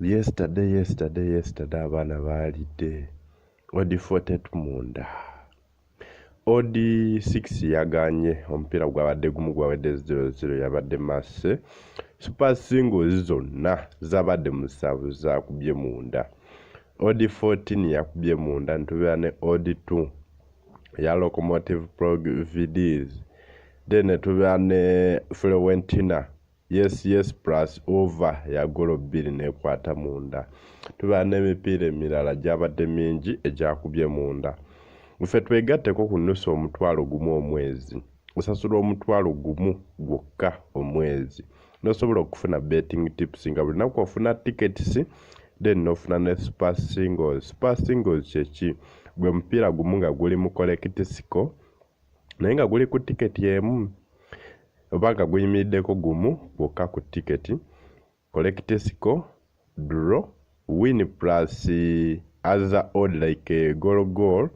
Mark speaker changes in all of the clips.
Speaker 1: Yesterday abaana baalidde odi 40 munda odi 6 yaganye omupiira gwabadde gumu gwawedde 0-0 yabadde masse super singles zonna zabadde musanvu zakubye munda odi 14 yakubye munda ntubira ne odi 2 ya locomotive VDs then tubira ne Florentina yes plus over ya golo 2 nekwata munda tubira n'emipiira emirala gyabadde mingi egyakubye munda Mfe twegatteko ku nusu omutwalo gumu omwezi osasula omutwalo gumu gwokka omwezi nosobola okufuna betting tips nga buli naku ofuna tickets then nofuna ne super singles kyeki gwe mupiira gumu nga guli mu collect score naye nga guli ku ticket emu oba nga guyimiriddeko gumu gwokka ku ticket collect score draw win plus other odd like goal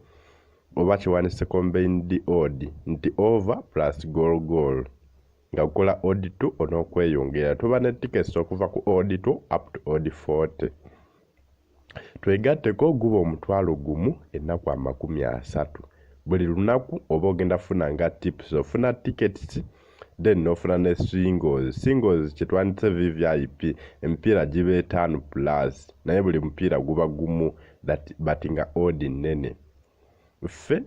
Speaker 1: oba kiwanise combined odd nti over plus goal nga ukola odd 2 onokweyongera tuba ne tickets okuva ku odd 2 up to odd 40 twegatteko guba omutwalo gumu ennaku 30 buli lunaku oba ogenda funa nga tips ofuna tickets then nofuna ne singles kyetwanditse VVIP emipiira gibe 5 plus naye buli mupiira guba gumu but nga odd nene ffe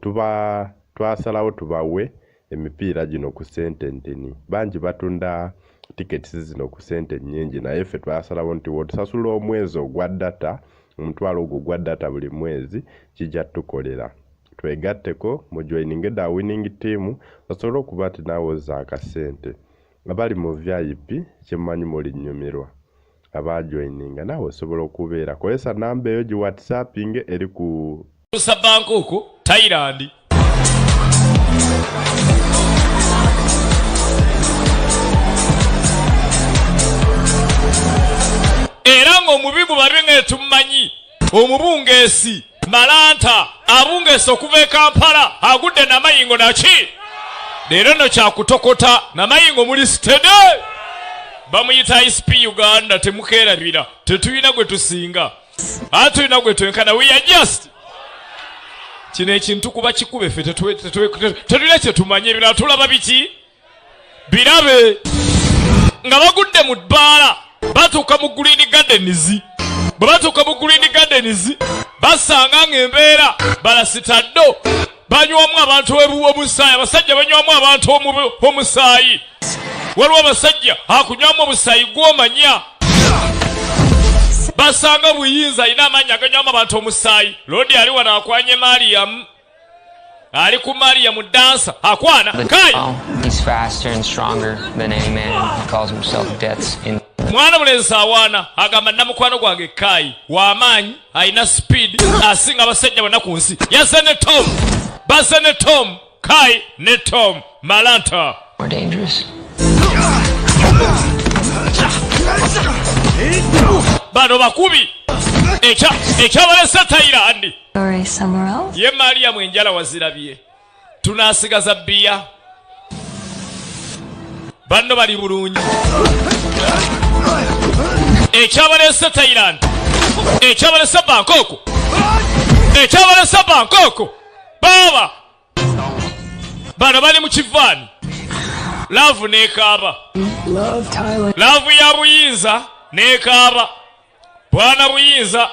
Speaker 1: tuba twasalawo tubawe emipiira gino ku sente ntini bangi batunda tickets zino ku sente nnyingi naye ffe twasalawo nti wotusasula omwezi ogwa data omutwalo ogwo gwa data buli mwezi kijja tukolera twegatteko mu joining the winning team osobola okuba ati naawe ozza akasente abali mu VIP kyemmanyi muli nnyumirwa abajoininga naawe osobola okubeera kozesa namba eyo gi whatsapping eri ku
Speaker 2: Bangkok, Thailand. Era ng'omubigu babinge tumanyi omubungeesi Malanta abungeesi okuva e Kampala agudde namayingo naki leero no kyakutokota namayingo muli stede bamuyita ISP Uganda temukeerabira tetulina gwe tusinga atulina gwe twenkana we are just kino ekintu kuba kikube ffe tetulina kye tumanye ebirala tulaba biki birabe nga bagudde mu bbaala batuuka mu Green Gardens bwe batuuka mu Green Gardens basanga ng'embeera balasitaddo banywamu abantu omusaayi abasajja banywamu abantu omusaayi waliwo abasajja akunywamu omusaayi gw'omanya basanga buyinza ina amanya aganywamu abantu omusaayi lodi ali wano akwanye Mariam ali ku Mariam dansa akwana kai
Speaker 3: he's faster and stronger than any man who calls himself death's in
Speaker 2: mwana mulenzi awaana agamba namukwano gwange kai w'amaanyi alina speed asinga abasajja bonna ku nsi yazze ne Tom bazze ne Tom kai ne Tom Malanta
Speaker 3: more dangerous
Speaker 2: bano bakubi ekyabalese Thailand ye Maria mwenjala wazirabye tunasigaza bbiya banno bali bulungi ekyabalese Thailand ekyabalese Bangkok baba bano bali mu kivaani love nekaaba love ya buyinza nekaaba bwana buyinza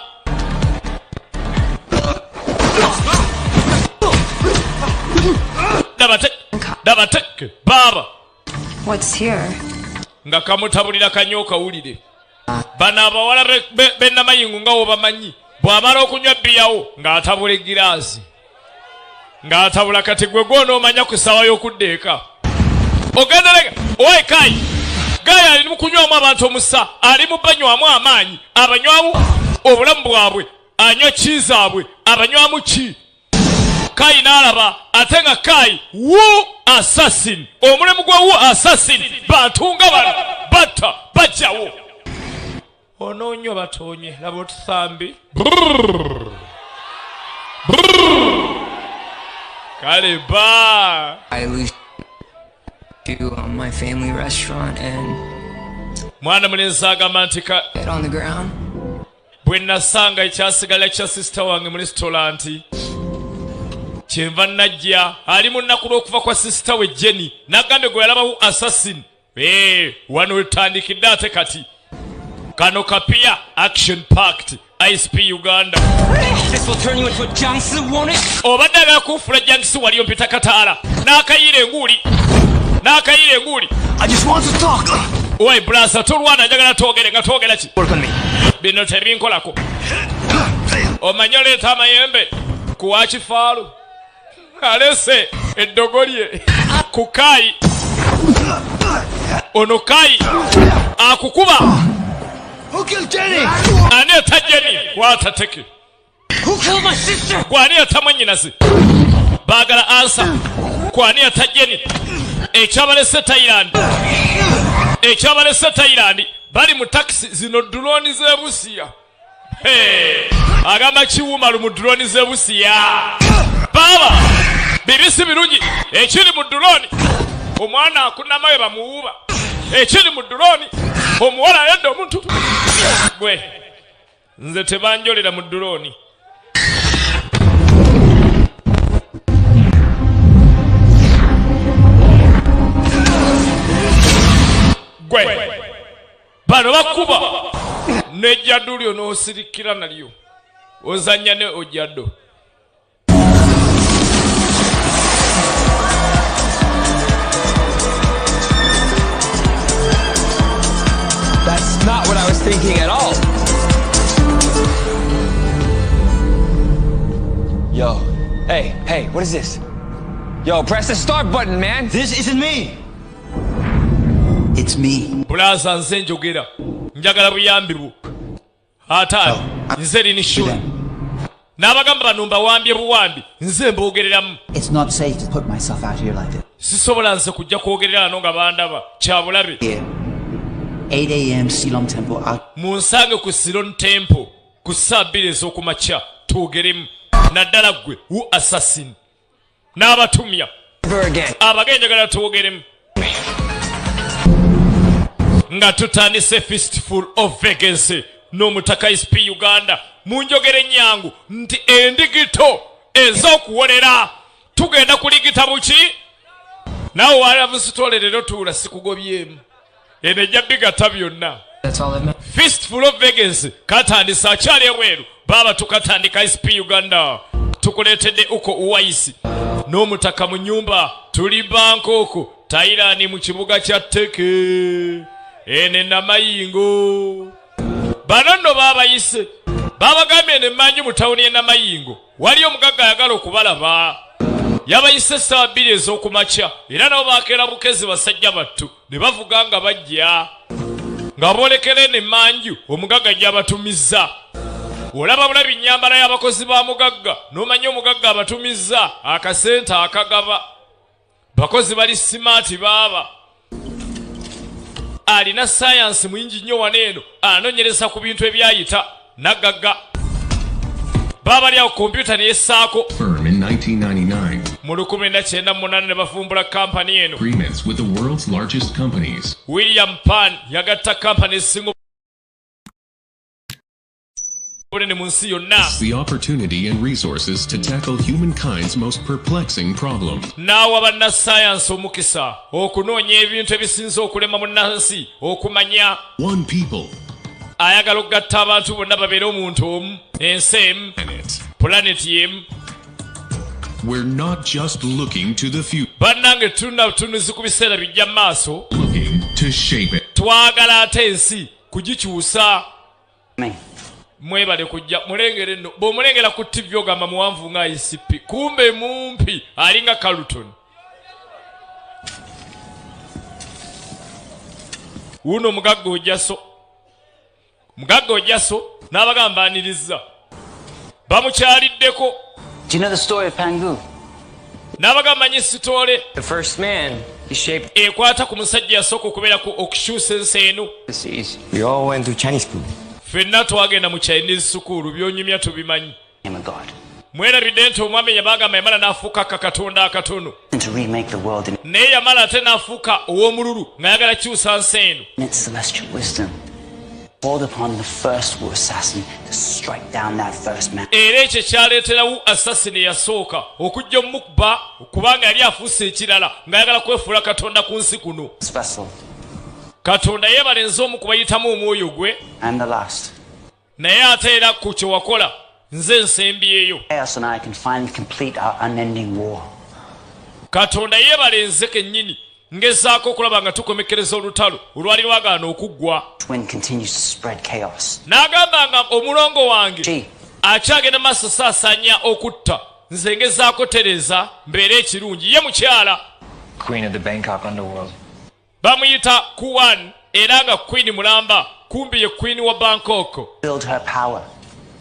Speaker 2: dabateke baba
Speaker 4: what's here
Speaker 2: nga kamutabulira kanyoka wulire bano abawala bennamayingu nga wobamanyi bw'amala okunywa bbiyawo ng'atabula egiraasi ng'atabula kati gwe gw'onoomanya ku ssaawa y'okuddeeka ogenderega owe kai gaya ali mu kunywamu abantu omusa ali mu banywamu amaanyi abanywamu obulamu bwabwe anywa ki zaabwe abanywamu ki kai n'alaba ate nga kai wu assassin omulimu gwa wu assassin batunga bano batta bajjawo onoonywa batoonye laba otusambi kale ba
Speaker 3: I lose to my family restaurant and
Speaker 2: mwana mulenzi agamba nti
Speaker 4: Get on the ground.
Speaker 2: bwe nasanga ekyasigala kya sisita wange mu restauranti kyenva najja ali mu nnaku lw'okuva kwa sisita we Jenny n'agambye gwe yalabawo assassin wano wetutandikidde ate kati kano kapia action packed ISP Uganda.
Speaker 5: This will turn you into a Jiangsu, won't it?
Speaker 2: Obadde agala kufuula Jiangsu wali ompita kataala n'akayiira enguuli
Speaker 5: I just want to talk.
Speaker 2: Oi brasa tulwana njagala twogere nga twogera ki
Speaker 5: Work on me.
Speaker 2: bino tebinkolako omanyi oleeta amayembe kuwa kifaalu alese eddogo lye ku kaayi ono kaayi akukuba
Speaker 5: Who killed Jenny?
Speaker 2: aneeta Jenny waatateke
Speaker 5: Who killed my sister?
Speaker 2: gwani yatamwe nnyinaze baagala ansa gwani yata Jenny ekyabalese Thailand bali mu taxi zino drone z'ebusiya agamba kiwumalu mu drone z'ebusiya baba bibisi birungi ekiri mu drone omwana akunamayo bamuwuba ekiri mu drone omuwala ayadde omuntu gwe nze tebanjolera mu drone gwe bano bakuba nejjaddu lyo n'osirikira nalyo ozannya ne ojjaddo
Speaker 5: That's not what I was thinking at all. Yo, hey, what is this? Yo, press the start button, man.
Speaker 6: This isn't me. It's me.
Speaker 2: bulaza nze njogera njagala buyambi bwo ata nze lini shula n'abagamba bano mbawambye buwambi nze mbogereramu.
Speaker 6: It's not safe to put myself out here like this.
Speaker 2: sisobola nze kujja kwogerera wano nga bandaba kyabulabe.
Speaker 6: Here, 8 a.m. Silom Temple out.
Speaker 2: munsange ku Silon Temple ku saa 2 ez'okumakya twogeremu naddala ggwe wu assassin n'abatumya
Speaker 5: Never again.
Speaker 2: abagenda njagala twogeremu nga tutandise fistful of vacancy n'Omutaka ISP Uganda munjogere nyangu nti endigito ez'okuwolera tugenda kuligita buki naawe walamusitolerero tuula sikugobyemu eno ejja bigata byonna.
Speaker 3: That's all that matters.
Speaker 2: Fistful of vacancy katandisa akyali ebweru baba tukatandika ISP Uganda tukuleetedde uko uwaisi n'Omutaka mu nyumba tuli Bangkok Thailand mu kibuga kya Teke ene Namayingo bano nno babayise babagambye ne mmanju mu tawuni y'e Namayingo wali omugagga ayagala okubalaba yabayise saa 2 ez'okumakya era nabo bakeera bukezi basajja battu ne bavuga nga bajja nga boolekere ne mmanju omugagga gy'abatumizza olaba bulabi nnyambala y'abakozi ba mugagga n'omanya omugagga abatumizza akasente akagaba bakozi bali simaati baaba alina sayansi muyingi nnyo waneeno anoonyereza ku bintu ebyayita nagagga baaba lyawo kompyuta neyessaako
Speaker 7: Firm in 1999.
Speaker 2: mu 1998 ne bafumbula kampani eno
Speaker 7: Agreements with the world's largest companies.
Speaker 2: William Pan yagatta kampani esinga obunene mu nsi yonna
Speaker 7: The opportunity and resources to tackle humankind's most perplexing problem.
Speaker 2: n'awa bannasayansi omukisa okunoonya ebintu ebisinza okulema munnansi okumanya
Speaker 7: One people,
Speaker 2: ayagala okugatta abantu bonna babeere omuntu omu ensi emu
Speaker 7: planet.
Speaker 2: pulaneti emu
Speaker 7: We're not just looking to the future,
Speaker 2: bannange tulina butunuzi ku biseera bijja mu maaso
Speaker 7: looking to shape it.
Speaker 2: twagala ate ensi kugikyusa
Speaker 6: Me.
Speaker 2: mwebale kujja mulengere nno bw'omulengera ku TV ogamba muwanvu nga ICP kumbe mumpi alinga Carlton uno mugagga ojjaso n'abagamba aniriza bamukyaliddeko
Speaker 6: Do you know the story of Pangu?
Speaker 2: n'abagamba nyi sitoole
Speaker 3: The first man, he shaped
Speaker 2: ekwata ku musajja yasooka okubeera ku okukyusa ensi eno
Speaker 3: the seas. We all went through Chinese school.
Speaker 2: ffenna twagenda mu Chinese school byonyumya tubimanyi
Speaker 6: I'm a god.
Speaker 2: mwerabidde nti omwami yabagamba yamala n'afuuka katonda akatono
Speaker 6: to remake the world in
Speaker 2: naye yamala ate n'afuuka ow'omululu ng'ayagala kyusa nsi eno
Speaker 6: its celestial wisdom. Called upon the first assassin to strike down that first man.
Speaker 2: era ekyo kyaleeterawo assassin yasooka okujja omukuba kubanga yali afuuse ekirala ng'ayagala kwefuula katonda ku nsi kuno.
Speaker 6: Vessel.
Speaker 2: Katonda yeebalenze omu kubayitamu omwoyo gwe
Speaker 6: I'm the last.
Speaker 2: naye ate era ku kye wakola nze nsembyeyo.
Speaker 6: Chaos and I can finally complete our unending war.
Speaker 2: Katonda yeebalenze kennyini ngezaako okulaba nga tukomekereza olutalo olwali lwagaana okuggwa.
Speaker 6: Twin continues to spread chaos.
Speaker 2: N'agamba nga omulongo wange
Speaker 6: She.
Speaker 2: akyagenda maaso saasaanya okutta nze ngezaako tereza mbeera ekirungi ye mukyala.
Speaker 5: Queen of the Bangkok underworld.
Speaker 2: Bamuyita Kuwan era nga Queen mulamba kumbi ye Queen wa Bangkok.
Speaker 6: Build her power.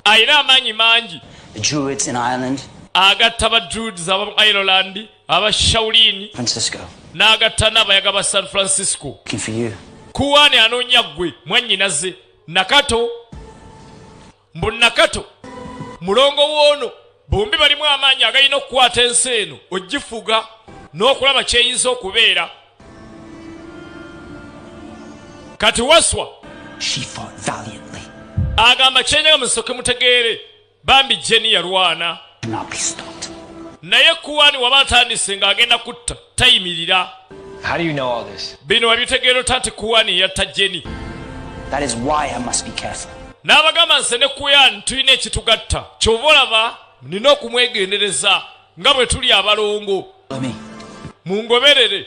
Speaker 2: Ayina amaanyi mangi.
Speaker 6: The Druids in Ireland.
Speaker 2: Agatta aba Druids aba Ireland aba Shaolin
Speaker 6: Francisco.
Speaker 2: n'agatta n'abayaga ba San Francisco.
Speaker 6: Looking for you.
Speaker 2: Kuwani anoonya ggwe mwannyinaze Nakato mbu Nakato mulongo woono bombi balimu amaanyi agalina okukwata ensi eno ogifuga n'okulaba kyeyinza okubeera. Kati waswa
Speaker 6: She fought valiantly.
Speaker 2: agamba kyenyaga musooke mutegeere bambi Jenny yalwana
Speaker 6: Cannot be stopped.
Speaker 2: naye Kuwani waba atandise ng'agenda kutta tayimirira.
Speaker 5: How do you know all this?
Speaker 2: Bino wabitegeera ota nti Kuwani yatta Jenny.
Speaker 6: That is why I must be careful.
Speaker 2: N'abagamba nse ne Kuwani tulina ekitugatta kyova olaba nina okumwegendereza nga bwe tuli abalongo.
Speaker 6: Follow me.
Speaker 2: Mungoberere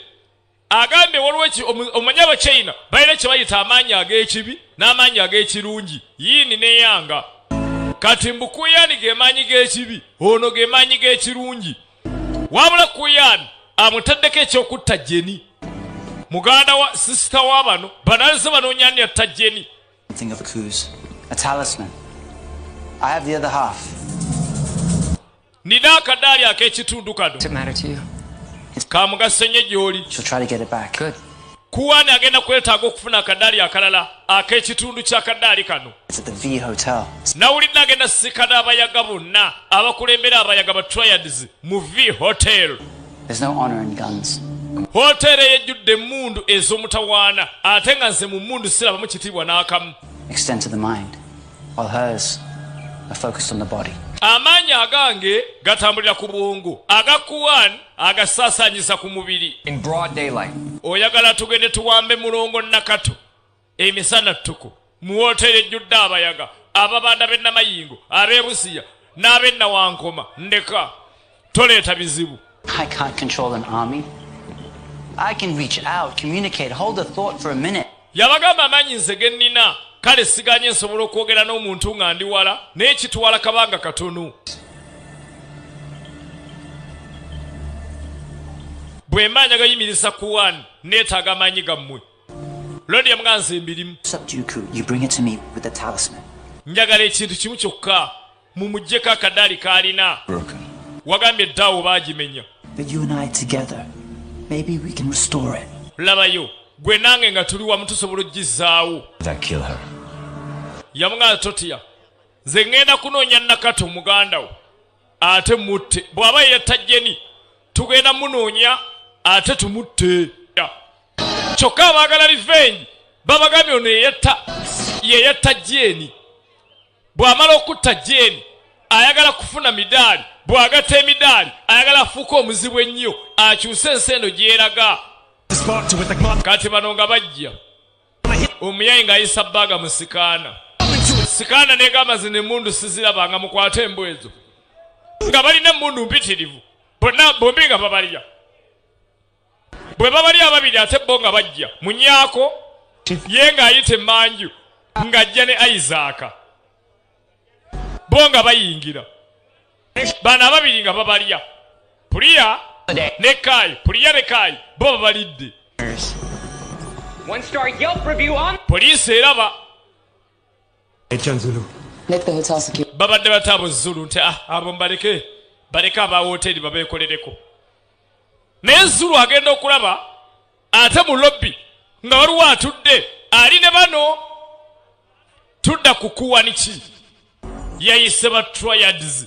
Speaker 2: agambye waliwo omanya Abachina balina kye bayita amaanyi ag'ekibi n'amaanyi ag'ekirungi yiini n'eyanga. Kati mbu Kuwani ge maanyi g'ekibi ono ge maanyi g'ekirungi wabula Kuwani amutaddeko ekyokutta Jenny muganda wa sisita wa bano banalize banoonya ani yatta Jenny.
Speaker 6: Something of a coups. A talisman. I have the other half.
Speaker 2: Nina akadaali ak'ekitundu kano
Speaker 3: Does it matter to you?
Speaker 2: kamugaso nnyo gy'oli.
Speaker 6: She'll try to get it back.
Speaker 3: Good.
Speaker 2: Kuwani agenda kwetaaga okufuna akadaali akalala ak'ekitundu ky'akadaali kano.
Speaker 6: It's at the V Hotel.
Speaker 2: Nawulidde agenda sisikana abayaga bonna abakulembera abayaga ba Triads mu V Hotel.
Speaker 6: There's no honor in guns.
Speaker 2: Hotel eyejjudde emmundu ez'omutawaana ate nga nze mu mmundu sirabamu kitiibwa n'akamu.
Speaker 6: Extend to the mind, while hers are focused on the body.
Speaker 2: Amaanyi agange gatambulira ku bwongo aga Kuwani agasaasaanyisa ku mubiri.
Speaker 5: In broad daylight.
Speaker 2: Oyagala tugende tuwambe mulongo Nakato emisana ttuku mu wooteri ejjudde abayaga ababanda b'e Namayingo ab'e Busiya n'ab'e Nawankoma ndeka toleeta bizibu.
Speaker 6: I can't control an army. I can reach out, communicate, hold a thought for a minute.
Speaker 2: Yabagamba amaanyi nze ge nnina kale siganye nsobola okwogera n'omuntu nga ndi wala naye kitwala kabanga katono. Bwe mba njagayimiriza Kuwani neetaaga amaanyi gammwe. Lodi yamuga nze mbirimu.
Speaker 6: Subdue coup, you bring it to me with the talisman.
Speaker 2: Njagala ekintu kimu kyokka mumuggyeko akadaali k'alina.
Speaker 6: Broken.
Speaker 2: Wagambye eddaawo baagimenya.
Speaker 6: But you and I together, maybe we can restore it.
Speaker 2: Labayo gwe nange nga tuli wamu tusobola oggizaawo.
Speaker 5: That kill her.
Speaker 2: Yamuga totya nze ŋŋenda kunoonya Nakato muganda wo ate mutte bw'aba yatta Jenny tugenda munoonya ate tumutte. Kyokka abaagala revenge babagambye ono ye yatta Jenny. Bw'amala okutta Jenny ayagala kufuna midaali bw'agatta emidaali ayagala afuuka omuzibu ennyo akyuse ensi eno gyeraga. Kati bano nga bajja omuyayi ng'ayisa bbaaga mu sikaana. Sikaana negamba zino emmundu sizirabanga mukwate embwezo nga balina emmundu mpitirivu bonna bombi nga babalya. Bwe babalya ababiri ate bo nga bajja munyaako ye ng'ayita emmanju ng'ajja ne Isaaka bo nga bayingira bano ababiri nga babalya. Puliya ne Kaayi Puliya ne Kaayi bo babalidde.
Speaker 8: One-star Yelp review on.
Speaker 2: Poliisi eraba
Speaker 6: Let the hotel security.
Speaker 2: babadde bataabo Zulu nti abo baleke aba hoteeri babeekolereko. Naye Zulu agenda okulaba ate mu lobby nga waliwo atudde ali ne bano. Tudda ku Kuwani ki yayise ba Triads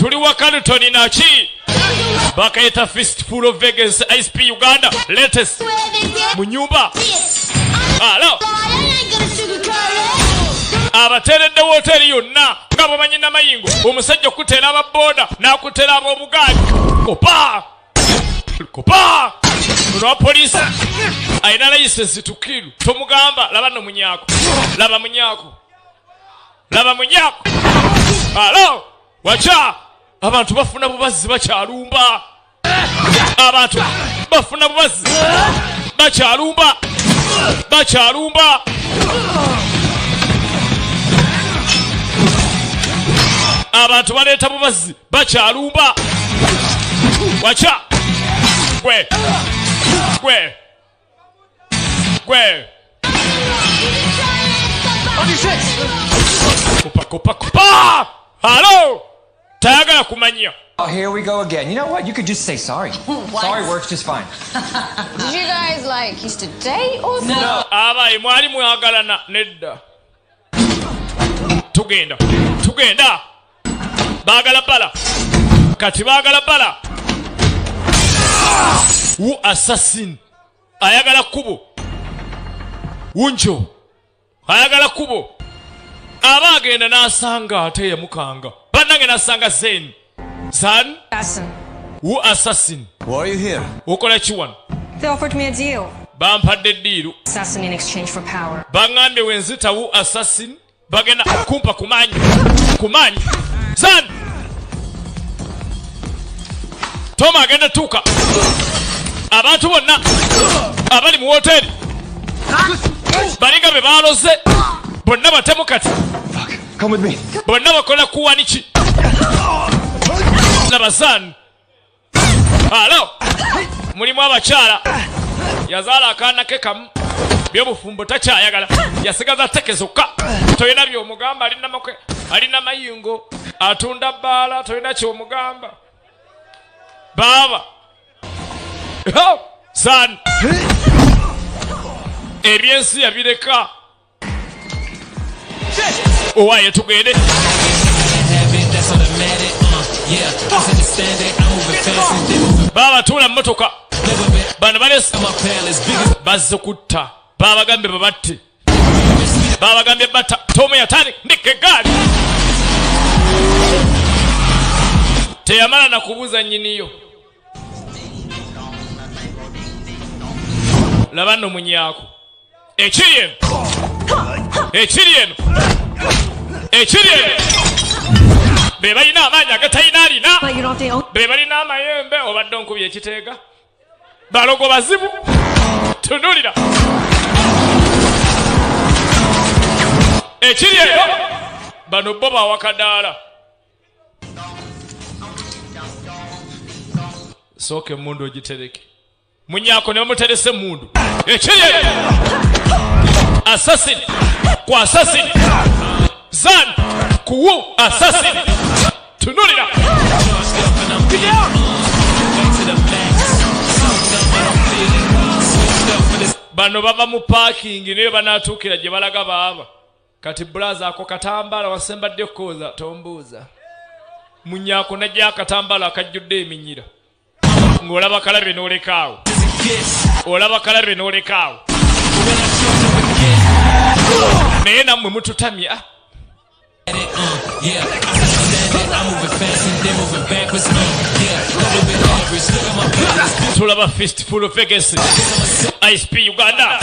Speaker 2: tuli wa Carlton naki bakayita Fistful of Vegas ISP Uganda latest mu nyumba. Alo abateredde woteri yonna nga bamanyi namayingo omusajja okutera ababoda n'akutera ab'obugaali kopa olwa poliisi ayina layisensi tukiru tomugamba laba no munyako laba munyako. Alo wacha abantu bafuna bubazzi bakyalumba. Abantu bafuna bubazzi bakyalumba. Abantu baleeta bubazzi bakyalumba. Wacha gwe Kupa. Hello. Tayagala kumanya.
Speaker 5: Oh, here we go again. You know what? You could just say sorry. Sorry works just fine.
Speaker 8: Did you guys used to date or something?
Speaker 2: No. Abayi mwali mwagalana nedda. Tugenda. Bagala bala. Kati bagala bala. Wu assassin. Ayagala kubo. Wunjo. Ayagala kubo. Abagenda n'asanga ate yamukanga. Bannange n'asanga Zen. Son?
Speaker 8: Assassin.
Speaker 2: Who assassin?
Speaker 5: Why are you here?
Speaker 2: Ukola kiwano.
Speaker 8: They offered me a deal.
Speaker 2: Bampadde ddiiru.
Speaker 8: Assassin in exchange for power.
Speaker 2: Bangambye wenzita wu assassin. Bagenda kumpa kumanyi. Son! Toma agenda tuuka. Abantu bonna abali mu woteri balinga be baaloze bonna batemu kati.
Speaker 5: Come with me.
Speaker 2: Bonna bakola kuwaniki. Nabazan. Alo. Mulimu abakyala. Yazaala akaana ke kamu. Byobufumbo takyayagala. Yasigaza tteke zokka. Toyina by'omugamba alina mayingo. Atunda bbaala toyina ky'omugamba. Baba. Son. Ebyensi yabireka. Owaye tugende. Baba tula mmotoka. Bano balesa bazze kutta. Baba gambe babatte. Baba gambe batta. Tomu yatani ndike gari. Teyamala na kubuza nyiniyo. Labano munyako. Ekiriyeno. Bebalina amaanyi agatayina alina. Bebalina amayembe obadde onkubye ekiteega. Balogo bazibu. Tunulira. Ekiriyeno. Bano bo bawakadaala. Sooke mundu ogitereke. Munyako ne bamuterese mundu. Ekiriyeno. Assassin. Ku assassin. Zan. Kuwu assassin. Tunulira. Bano bava mu parking niyo banatuukira gye balaga baaba. Kati blaza ako katambala wasembadde koza tombuuza. Munyako najja akatambala akajjudde eminyira. Ng'olaba kalabe n'olekaawo. Naye nammwe mututamya. Tulaba Fistful of Vegas ISP Uganda.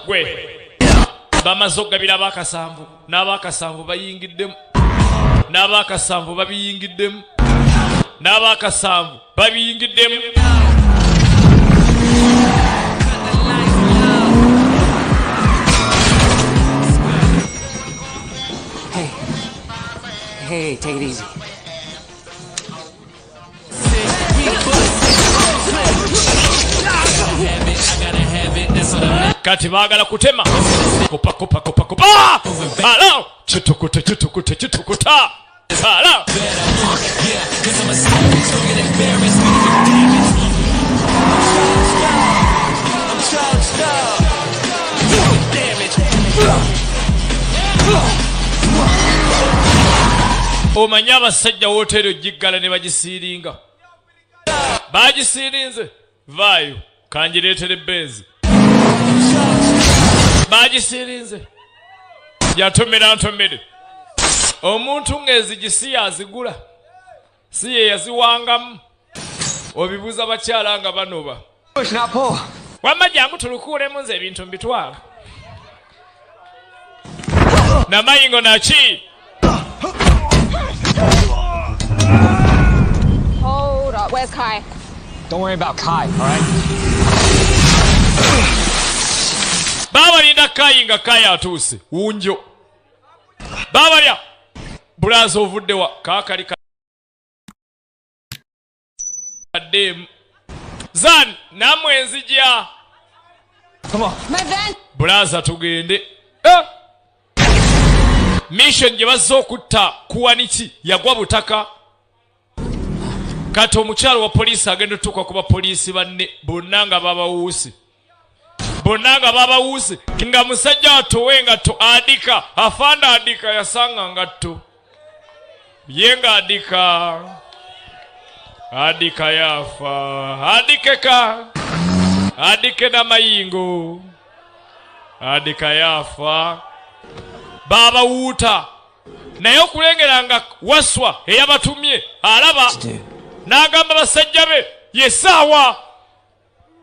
Speaker 2: Gwe bamaze okugabira abakasanvu n'abakasanvu bayingiddemu n'abakasanvu babiyingiddemu n'abakasanvu babiyingiddemu.
Speaker 6: Hey, take it easy.
Speaker 2: Kati baagala kutema. Kopa. Alo. Chitukuta. Alo. Omanya abasajja wooteeri ogiggala ne bagisiiringa. Bagisiirinze vaayo kanjireetere benzi. Bagisiirinze yatomera ntomere. Omuntu ng'ezigisi yazigula si ye yaziwangamu. Obibuuza bakyala nga banoba. Wamma jangu tulukuulemu nze ebintu mbitwala. Namayingo naki.
Speaker 8: Hold up. Where's Kai?
Speaker 5: Don't worry about Kai, all right?
Speaker 2: Babalinda Kai nga Kai atuuse. Wunjo. Babalya. Bulaza ovuddewa. Kaakali kaddeemu. Zan, namwe enzija.
Speaker 5: Come on.
Speaker 8: My van.
Speaker 2: Bulaza tugende. Mission gye bazze okutta kuwaniki yagwa butaka. Kati omukyalo wa poliisi agenda otuuka ku bapoliisi banne bonna nga babawuusi. Bonna nga babawuusi nga musajja atowe ngatto adika. Afanda adika yasanga ngatto. Ye nga adika. Adika yafa. Adikeka. Adike Namayingo. Adika yafa. Baba wuuta. Naye okulengera nga waswa eyabatumye alaba. N'agamba basajja be yesaawa.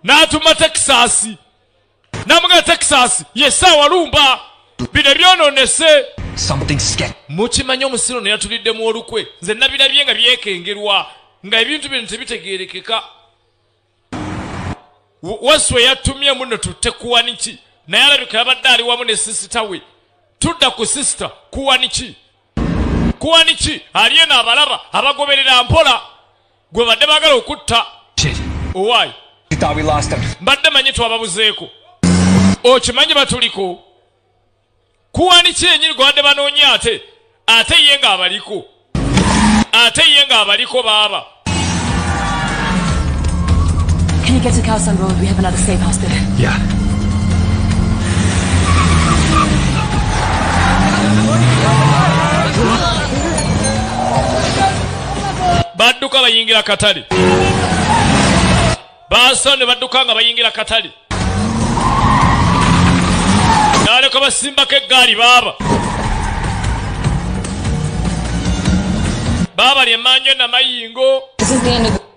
Speaker 2: N'atuma Texas. N'amuga Texas yesaawa lumba. Bino byonoonese. Mukimanyi omusiro ne yatulidde mu olukwe. Nze nabirabye nga byekengerwa. Nga ebintu bino tebitegeerekeka. Waswa yatumye muno tutte kuwaniki. Naye alabika yabadde ali wamu ne sisita we. Tudda ku sisita kuwaniki. Kuwaniki aliena abalaba abagoberera mpola. Gwe badde bagala okutta. Owaayi. Mbadde manyi twababuzeeko. Okimanyi batuliko. Kuwaniki enyini gwe badde banoonya ate. Ate ye nga abaliko. Ate ye nga abaliko baaba.
Speaker 4: Can you get to Kowson Road? We have another safe house there.
Speaker 5: Yeah.
Speaker 2: Badduka bayingira katale. Baasone badduka nga bayingira katale. Naleko basimbako eggaali baaba. Baaba lye manjo Namayingo.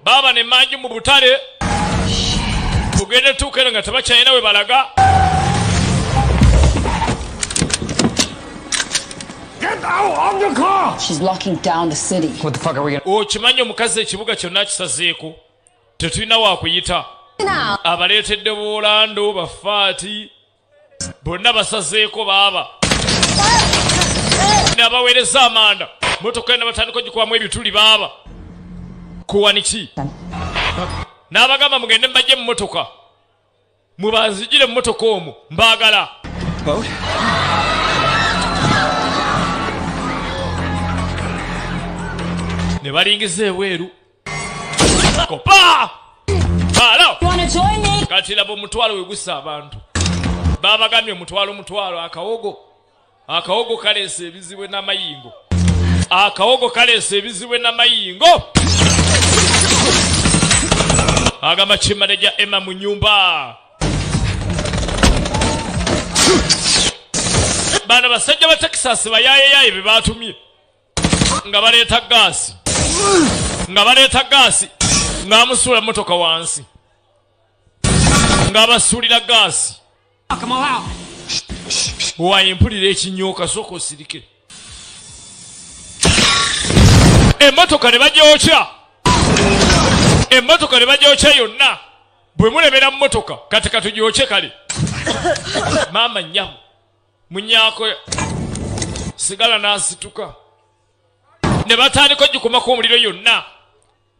Speaker 2: Baaba ne manjo mu butale. Tugende tuukere nga tebakyalina we balaga.
Speaker 8: Get out of the car!
Speaker 4: She's locking down the city.
Speaker 5: What the fuck are we gonna...
Speaker 2: Okimanyi omukazi ekibuga kyonna kisazeeko. Tetulina wa kuyita. Abaleetedde Boolando, Bafaati. Bonna basazeeko baaba. N'abaweereza amanda. Motoka ena batandika ogikubamu ebituli baaba. Kuwaniki. N'abagamba mugende mbajje mu motoka. Mubanzijire mu motoka omwo. Mbaagala.
Speaker 5: Boat?
Speaker 2: Ne balingiza ebweru. Kopa! Balo! Kati labo omutwalo we gussa abantu. Babagambye omutwalo akawogo. Akawogo kaleese ebizibu n'amayingo. Akawogo kaleese ebizibu n'amayingo. Agamba kimaneja Emma mu nyumba. Bana basajja ba Texas bayayeyaye be batumye. Nga baleeta gaasi. Nga amusuula motoka wansi. Nga basuulira gaasi. Wayimpulira ekinyooka sooka osirike. Emmotoka ne bagyokya. Emmotoka ne bagyokya yonna. Bwe mulemera mu motoka kati katugyokye kale. Maama nnyamu. Munyaako sigala n'asituka. Ne batandika ogikumako omuliro yonna.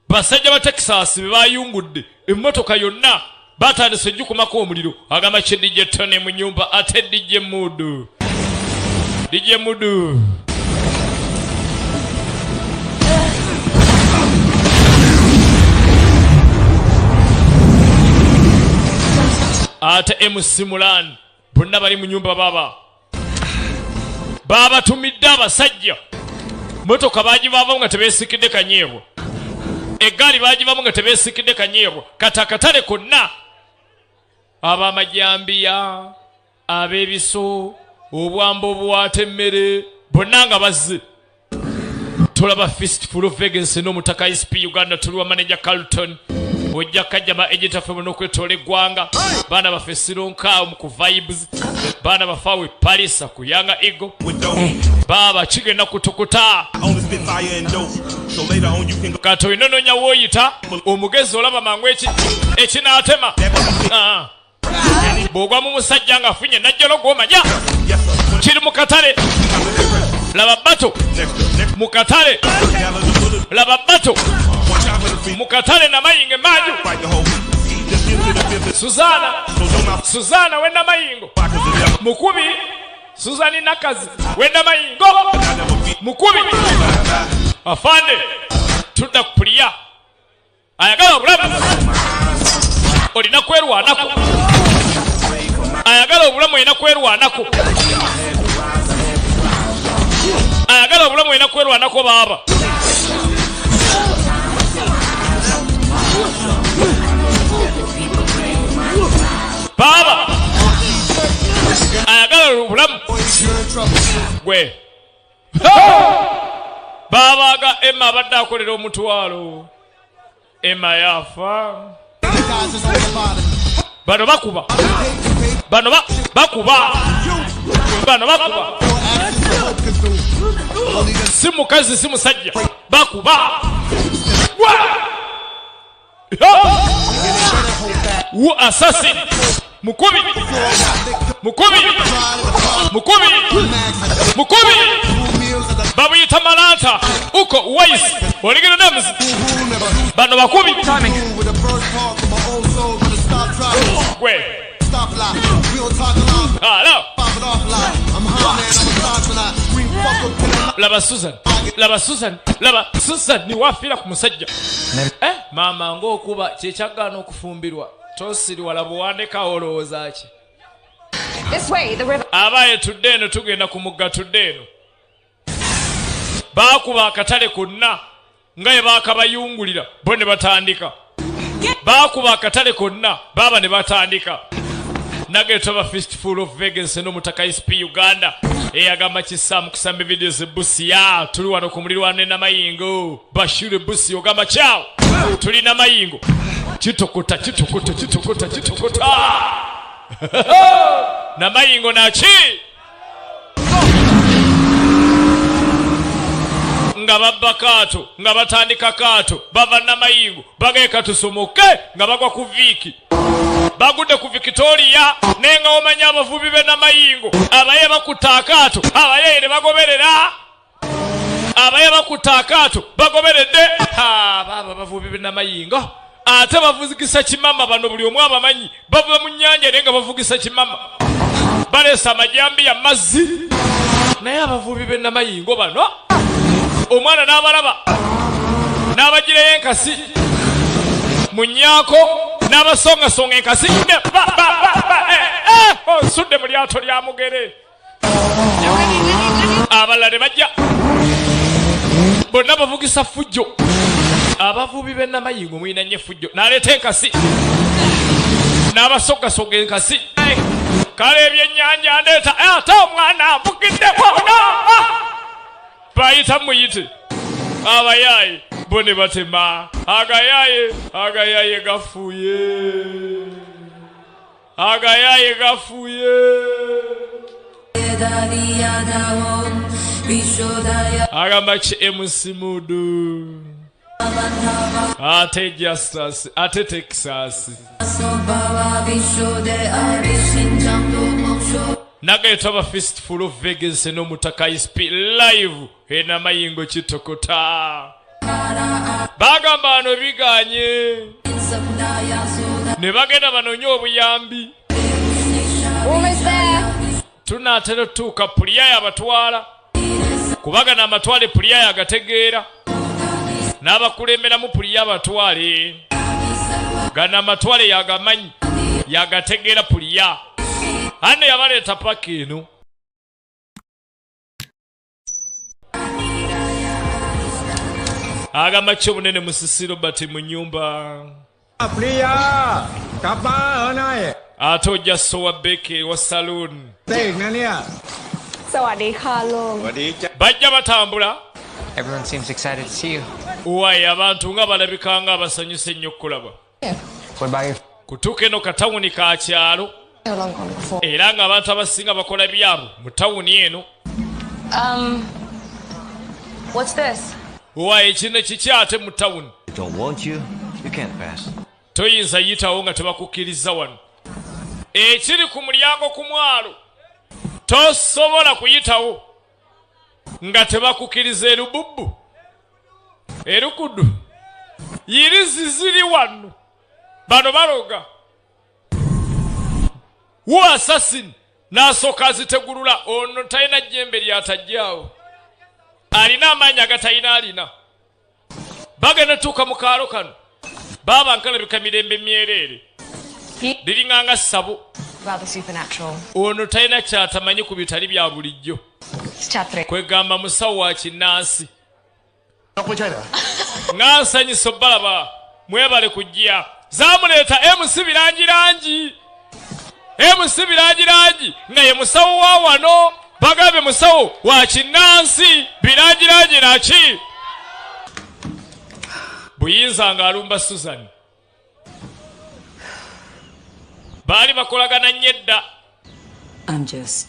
Speaker 2: Basajja ba Texas be bayungudde emmotoka yonna batandise ogikumako omuliro. Agamba kye DJ Tony mu nyumba ate DJ Mudu. DJ Mudu. Ate MC Mulan bonna bali mu nyumba baba. Baba tumidde abasajja. motoka bagivamu nga tebesikidde kanyeebwa eggaali bagivamu nga tebesikidde kanyeebwa kati akatale konna ab'amajambiya ab'ebiso obwambo obwata emmere bonna nga bazze tulaba Fistful of Vegas n'Omutaka ISP Uganda tulwa manager Carlton ojja kajja ba agent affe n'okwetoola eggwanga baana baffe sironkaawo mu ku vibes baana bafawe Paris ku Yanga Eagle baba kigenda kutukuta kato inononya woyita omugezi olaba mangu ekinaatema bw'ogwa mu musajja ng'afunye najjolo gw'omanya kiri mu katale laba bato mu katale laba bato mu katale namayingo emanju Suzana wenda mayingo mukubi Suzani nakazi wenda mayingo mukubi afande tudda kupuliya ayagala obulamu olina kwerwanako ayagala obulamu olina kwerwanako ayagala obulamu olina kwerwanako baaba baba ayagala obulamu gwe baba aga Emma abadde akolera omutwalo Emma yafa bano bakuba si mukazi si musajja bakuba wu assassin mukubi babuyita malanta uko uwais oligera namuzi bano bakubi gwe hello laba Susan ni wafira ku musajja mama ng'okuba kyekyagana okufumbirwa tosiri wala buwandeka olowooza ki abaye tudde eno tugenda ku mugga tudde eno baakuba akatale konna nga ye baakabayungulira bo ne batandika baakuba akatale konna baaba ne batandika nagetaba Fistful of Vegas n'Omutaka ISP Uganda eyagamba kisaamu kusamba videos busiya tuli wano ku mulirwane namayingo bashure busi ogamba chao tuli namayingo kitokota namayingo nachi nga babba kaato nga batandika kaato bava namayingo bageka tusomoke nga bagwa ku viki bagudde ku Victoria nenga omanya abavubi be namayingo abaye bakutakato abaye ne bagoberera abaye bakutakato bagoberedde baba bavubi be namayingo ate bavugisa kimama bano buli omwe abamanyi bava mu nnyanja nenga bavugisa kimama balesa amajambi ya mazzi naye abavubi be namayingo bano omwana n'abalaba n'abagireyo enkasi munyako n'abasonga enkasi nsudde mu lyato lya mugere abalala ne bajja bonna bavugisa fujjo abavubi be namayingo mwina nnyo fujjo n'aleeta enkasi n'abasonga enkasi kale ebyennyanja ndeeta ate omwana avugiddewo bayita muyite abayaye bone batema agayaye gafuye agamba ki emusimudu ate Justus ate Texas nagetaba Fistful of Vegas n'Omutaka ISP live enamayingo kitokota bagamba bano biganye ne bagenda banonye obuyambi tunaatera tuuka puliya abatwala kubagana amatwale puliya agategeera n'abakulemberamu puliya abatwale gana amatwale yagamanyi yagategeera puliya ane yabaleeta paka eno agamba kyo bunene musisiro bati mu nyumba
Speaker 9: Priya kapa naye
Speaker 2: ate ojja sowa beke wa saloon
Speaker 8: Sawadee Carlo.
Speaker 2: bajja batambula
Speaker 3: Everyone seems excited to see you.
Speaker 2: wayi abantu nga balabika nga abasanyusa ennyo okulaba
Speaker 3: What about you?
Speaker 2: kutuuka eno katawuni ka kyalo
Speaker 8: So long gone before.
Speaker 2: era ng'abantu abasinga bakola byabo mu tawuni eno
Speaker 8: What's this?
Speaker 2: wayi kino kiki ate mu tawuni
Speaker 9: don't want you can't pass
Speaker 2: toyinza yitawo nga tebakukkiriza wano ekiri ku mulyango ku mwalo tosobola kuyitawo nga tebakukkiriza erububbu erukudu yirizi ziri wano bano baloga wo assassin n'asooka azitegulula ono talina jjembe lyatajjaawo alina amaanyi agatalina alina bagenda tuuka mu kaalo kano baba nkalabika mirembe myereere liringanga ssabo
Speaker 8: Rather supernatural.
Speaker 2: ono talina kyatamanyi ku bitali bya bulijjo
Speaker 8: It's chapter 8.
Speaker 2: kwegamba musawo wa kinnansi ng'ansanyisa obbalaba mwebale kujja zaamuleeta MC birangirangi MC birangirangi nga ye musawo wa wano bagambye musawo wa kinnansi birangirangi naki buyinza ng'alumba Susan baali bakolagana nnyo edda
Speaker 4: I'm just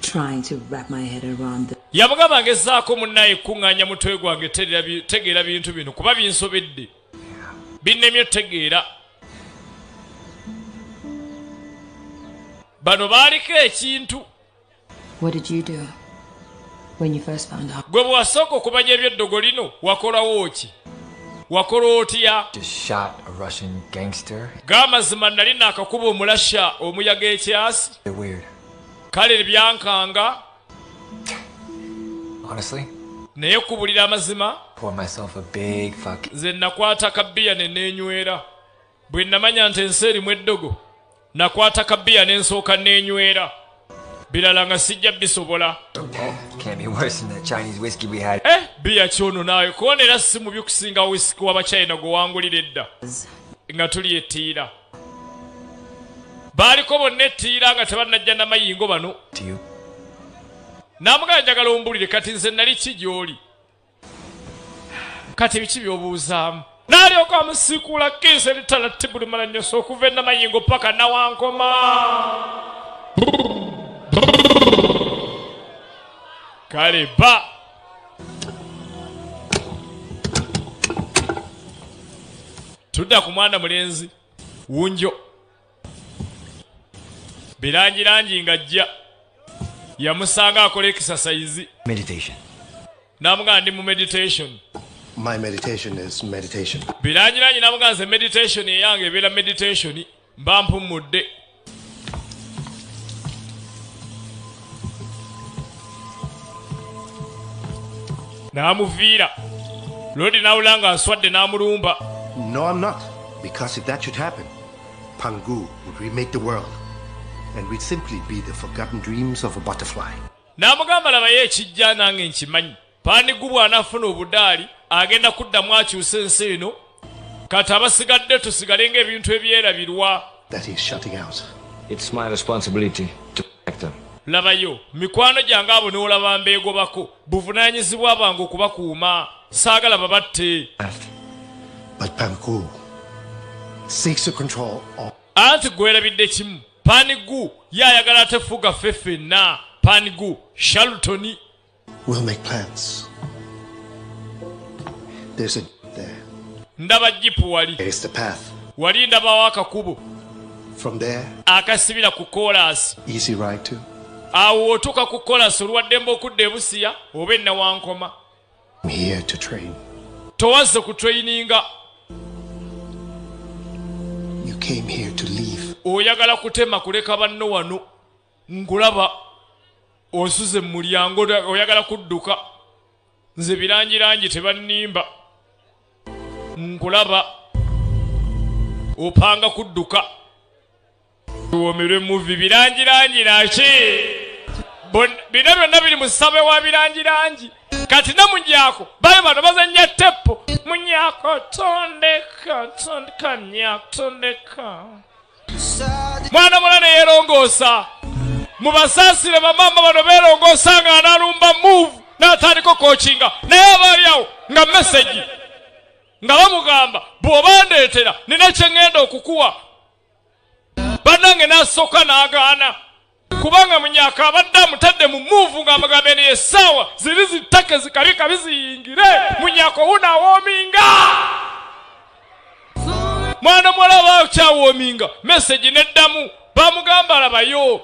Speaker 4: trying to wrap my head around the...
Speaker 2: yamugamba ngezaako munnaye ekkuŋŋaanya mutwe gwange tegeera bintu bino kuba binsobedde binnemye tegeera bano baaliko ekintu
Speaker 4: What did you do when you first found out?
Speaker 2: gwe bwe wasooka okumanya ebyeddogo lino wakolawo ki wakola otya
Speaker 5: Just shot a Russian gangster.
Speaker 2: g'amazima nali naakakuba omulasha omuyaga ekyasi
Speaker 5: They're weird.
Speaker 2: kale byankanga
Speaker 5: Honestly,
Speaker 2: naye kubulira amazima
Speaker 5: pour myself a big fuck.
Speaker 2: nze nakwata kabbiya ne neenywera bwe namanya nti ensi erimu eddogo nakwata kabbiya ne nsooka neenywera birala nga sijja bisobola
Speaker 5: Can't be worse than that Chinese whiskey we had.
Speaker 2: biya kyono naawe kubonera si mubi kusinga wisiki w'abachina gwe wangulira edda nga tuli ettiira baaliko bonna ettiira nga tebannajja namayingo bano
Speaker 5: To you?
Speaker 2: naamugala njagala ombulire kati nze nali ki gy'oli kati biki by'obuuzaamu n'alyoka amusiikuula kiisa eritalatibu limala nnyosa okuva enamayingo paka nawankoma kale ba tudda ku mwana mulenzi wunjo birangirangi ng'ajja yamusanga akola exercise
Speaker 9: meditation
Speaker 2: n'amugamba ndi mu meditation
Speaker 9: my meditation is meditation
Speaker 2: birangirangi n'amugamba nze meditation eyange ebeera meditation mba mpummudde n'amuviira lodi n'awula nga aswadde n'amulumba
Speaker 9: no I'm not because if that should happen Pangu would remake the world and we'd simply be the forgotten dreams of a butterfly
Speaker 2: n'amugamba labayo ekijja nange nkimanyi Pangu bw'anaafuna obudaali agenda kuddamu akyusa ensi eno kati abasigadde tusigale ng'ebintu ebyerabirwa
Speaker 9: that he's shutting out
Speaker 5: It's my responsibility to protect them.
Speaker 2: labayo mikwano gyange abo n'olaba mbeegobako buvunaanyizibwa bwange okubakuuma saagala babatte
Speaker 9: but Pangu seeks to control all
Speaker 2: anti gwerabidde kimu Pangu yayagala tefuga ffe ffenna Pangu Shaltoni
Speaker 9: we'll make plans there's a there
Speaker 2: ndaba jipu wali
Speaker 9: there's the path
Speaker 2: wali ndabawo akakubo
Speaker 9: from there
Speaker 2: akasibira ku koolaasi
Speaker 9: easy ride to
Speaker 2: awo otuuka ku koolaasi oluwaddemba okudda ebusiya oba ennawankoma
Speaker 9: I'm here to train
Speaker 2: towazze ku trayininga
Speaker 9: you came here to leave
Speaker 2: oyagala kutema kuleka banno wano nkulaba osuze mu mulyango oyagala kudduka nze birangirangi tebannimba nkulaba opanga kudduka tuwomerwe muvi birangirangi naki bino byonna biri mu ssabe wa birangirangi kati na Munyako bayo bano bazanya tepo Munyako tondeka Munyako tondeka mwana mulane yerongosa mubasasire bamama bano berongosa nga analumba move n'atandika coachinga naye abalyawo nga message nga bamugamba bw'obandeetera nina kye ngenda okukuwa bannange n'asooka n'agaana kubanga Munyaka abadde amutadde mu move ng'amugambye niye essaawa ziri zittake zikabika biziyingire Munyaka wunawoominga mwana muwala bakyawoominga message neddamu bamugamba labayo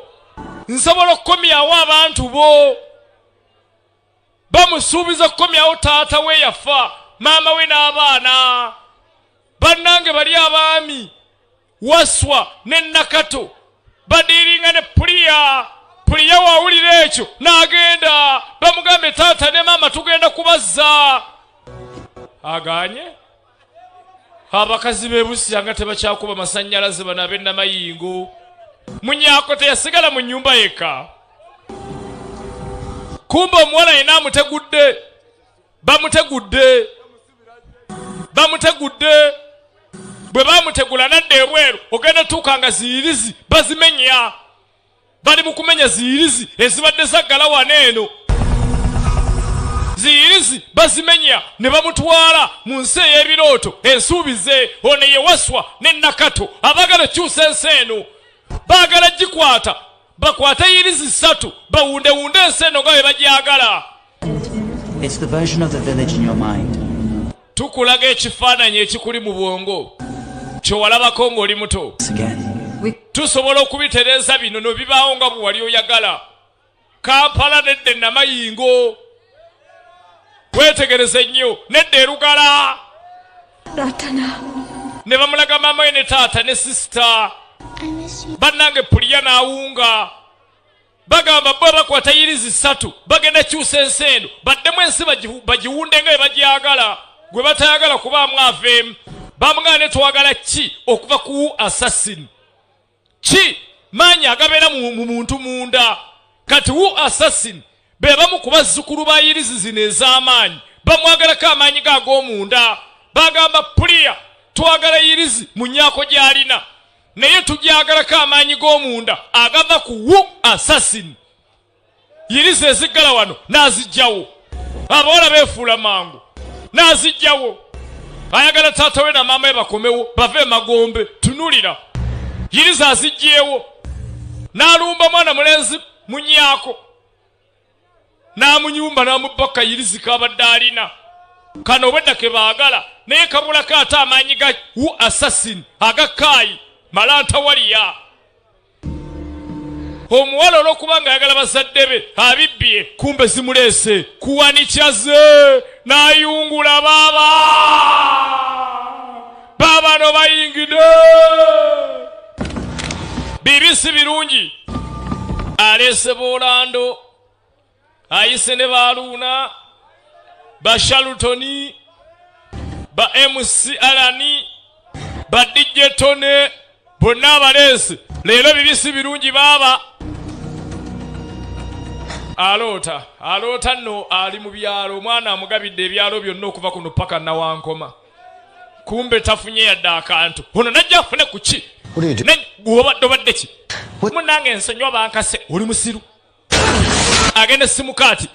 Speaker 2: nsobola okukomyawo abantu bo bamusuubiza okukomyawo taata we yafa maama we n'abaana bannange bali abaami Waswa ne Nakato badiringa ne Puliya wawulira ekyo n'agenda bamugambe taata ne maama tugenda kubazza aganye abakazi bebusi nga tebakyakuba masannyalaze bano ab'ennamayingo Munyako teyasigala mu nnyumba yeka kumba omuwala yena amutegudde bamutegudde bwe bamutegula nadde ebweru ogenda tuukanga ziyirizi bazimenya bali mu kumenya ziyirizi ezibadde zaggala wano eno ziyirizi bazimenya ne bamutwala mu nsi ey'ebirooto ensuubize ono ye Waswa ne Nakato abaagala kyusa ensi eno baagala gikwata bakwata yirizi 3 bawundewunde ensi eno nga bwe bagyagala.
Speaker 6: It's the version of the village in your mind.
Speaker 2: Tukulaga ekifaananyi ekikuli mu bwongo kyewalabako ng'oli muto. Tusobola okubitereeza bino no bibaawo nga bwe wali oyagala. Kampala nedda Namayingo weetegereze nnyo nedda Erugala ne bamulaga maama we ne taata ne sisita bannange Puliya n'awunga bagamba bwe bakwata yirizi 3 bagenda kyusa ensi eno baddemu ensi bagiwunde nga bwe bagyagala gwe batayagala kubaamu aveemu bamugana ne twagala ki okuva ku assassin ki maanyi agabeera mu muntu munda kati wu assassin be bamu ku bazzukulu ba yirizi zino ez'amaanyi bamwagalako amaanyi ge ag'omunda bagamba Puliya twagala yirizi mu nnyako gy'alina naye tugyagalako amaanyi g'omunda agava ku wu assassin yirizi eziggala wano n'azijjawo abawala beefuula mangu n'azijjawo ayagala taata we na maama we bakomewo bave emagombe tunulira yirizi azijjeewo n'alumba mwana mulenzi mu nnyako n'amunyumba n'amubbaka yirizi kabadde alina kano obwedda ke baagala naye kabulako ate amaanyi ga wu assassin agakaayi malanta waliya omuwala olw'okubanga ayagala bazadde be abibbye kumbe zimuleese kuwanikyaze n'ayungula baaba no bayingide bibisi birungi aleese Bolando ayise ne Baluuna ba Shalutoni ba MC Alani ba DJ Tone bonna abaleese leero bibisi birungi baaba aloota nno ali mu byalo omwana amugabidde ebyalo byonna okuva kuno paka Nawankoma kumbe tafunye yadde akantu ono najja afune ku ki obadde ki munange ensonyiwa bankase oli musiru agenda simukaati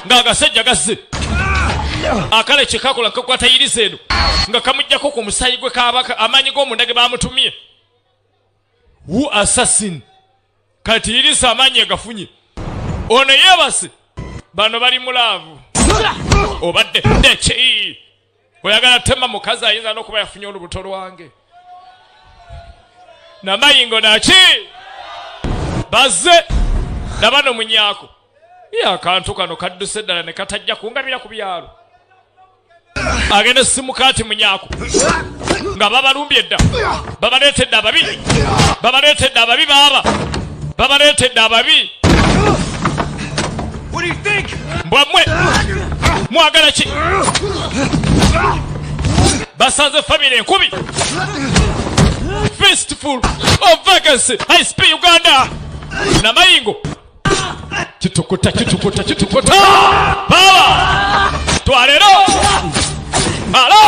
Speaker 2: ng'agasajja gazze akale kyekakola nkakwata yirizi eno nga kamuggyako ku musayi gwe kabaka amaanyi g'omunda ge bamutumye wu assassin kati yirizi amaanyi agafunye ono yeebase bano bali mulaavu obadde deki oyagala tema mukazi ayinza n'okuba yafunye olubuto lwange Namayingo naki bazze nabano Munyako akantu kano kadduse ddala ne katajja kungabira ku byalo agenda simukaati Munyako nga babalumbye dda babaleetedde ababi babaleetedde ababi mbwammwe mwagala ki basanze family enkubi fistful of vacancy I speak Uganda Namayingo Kitukuta. Baba! Twalero! Alo!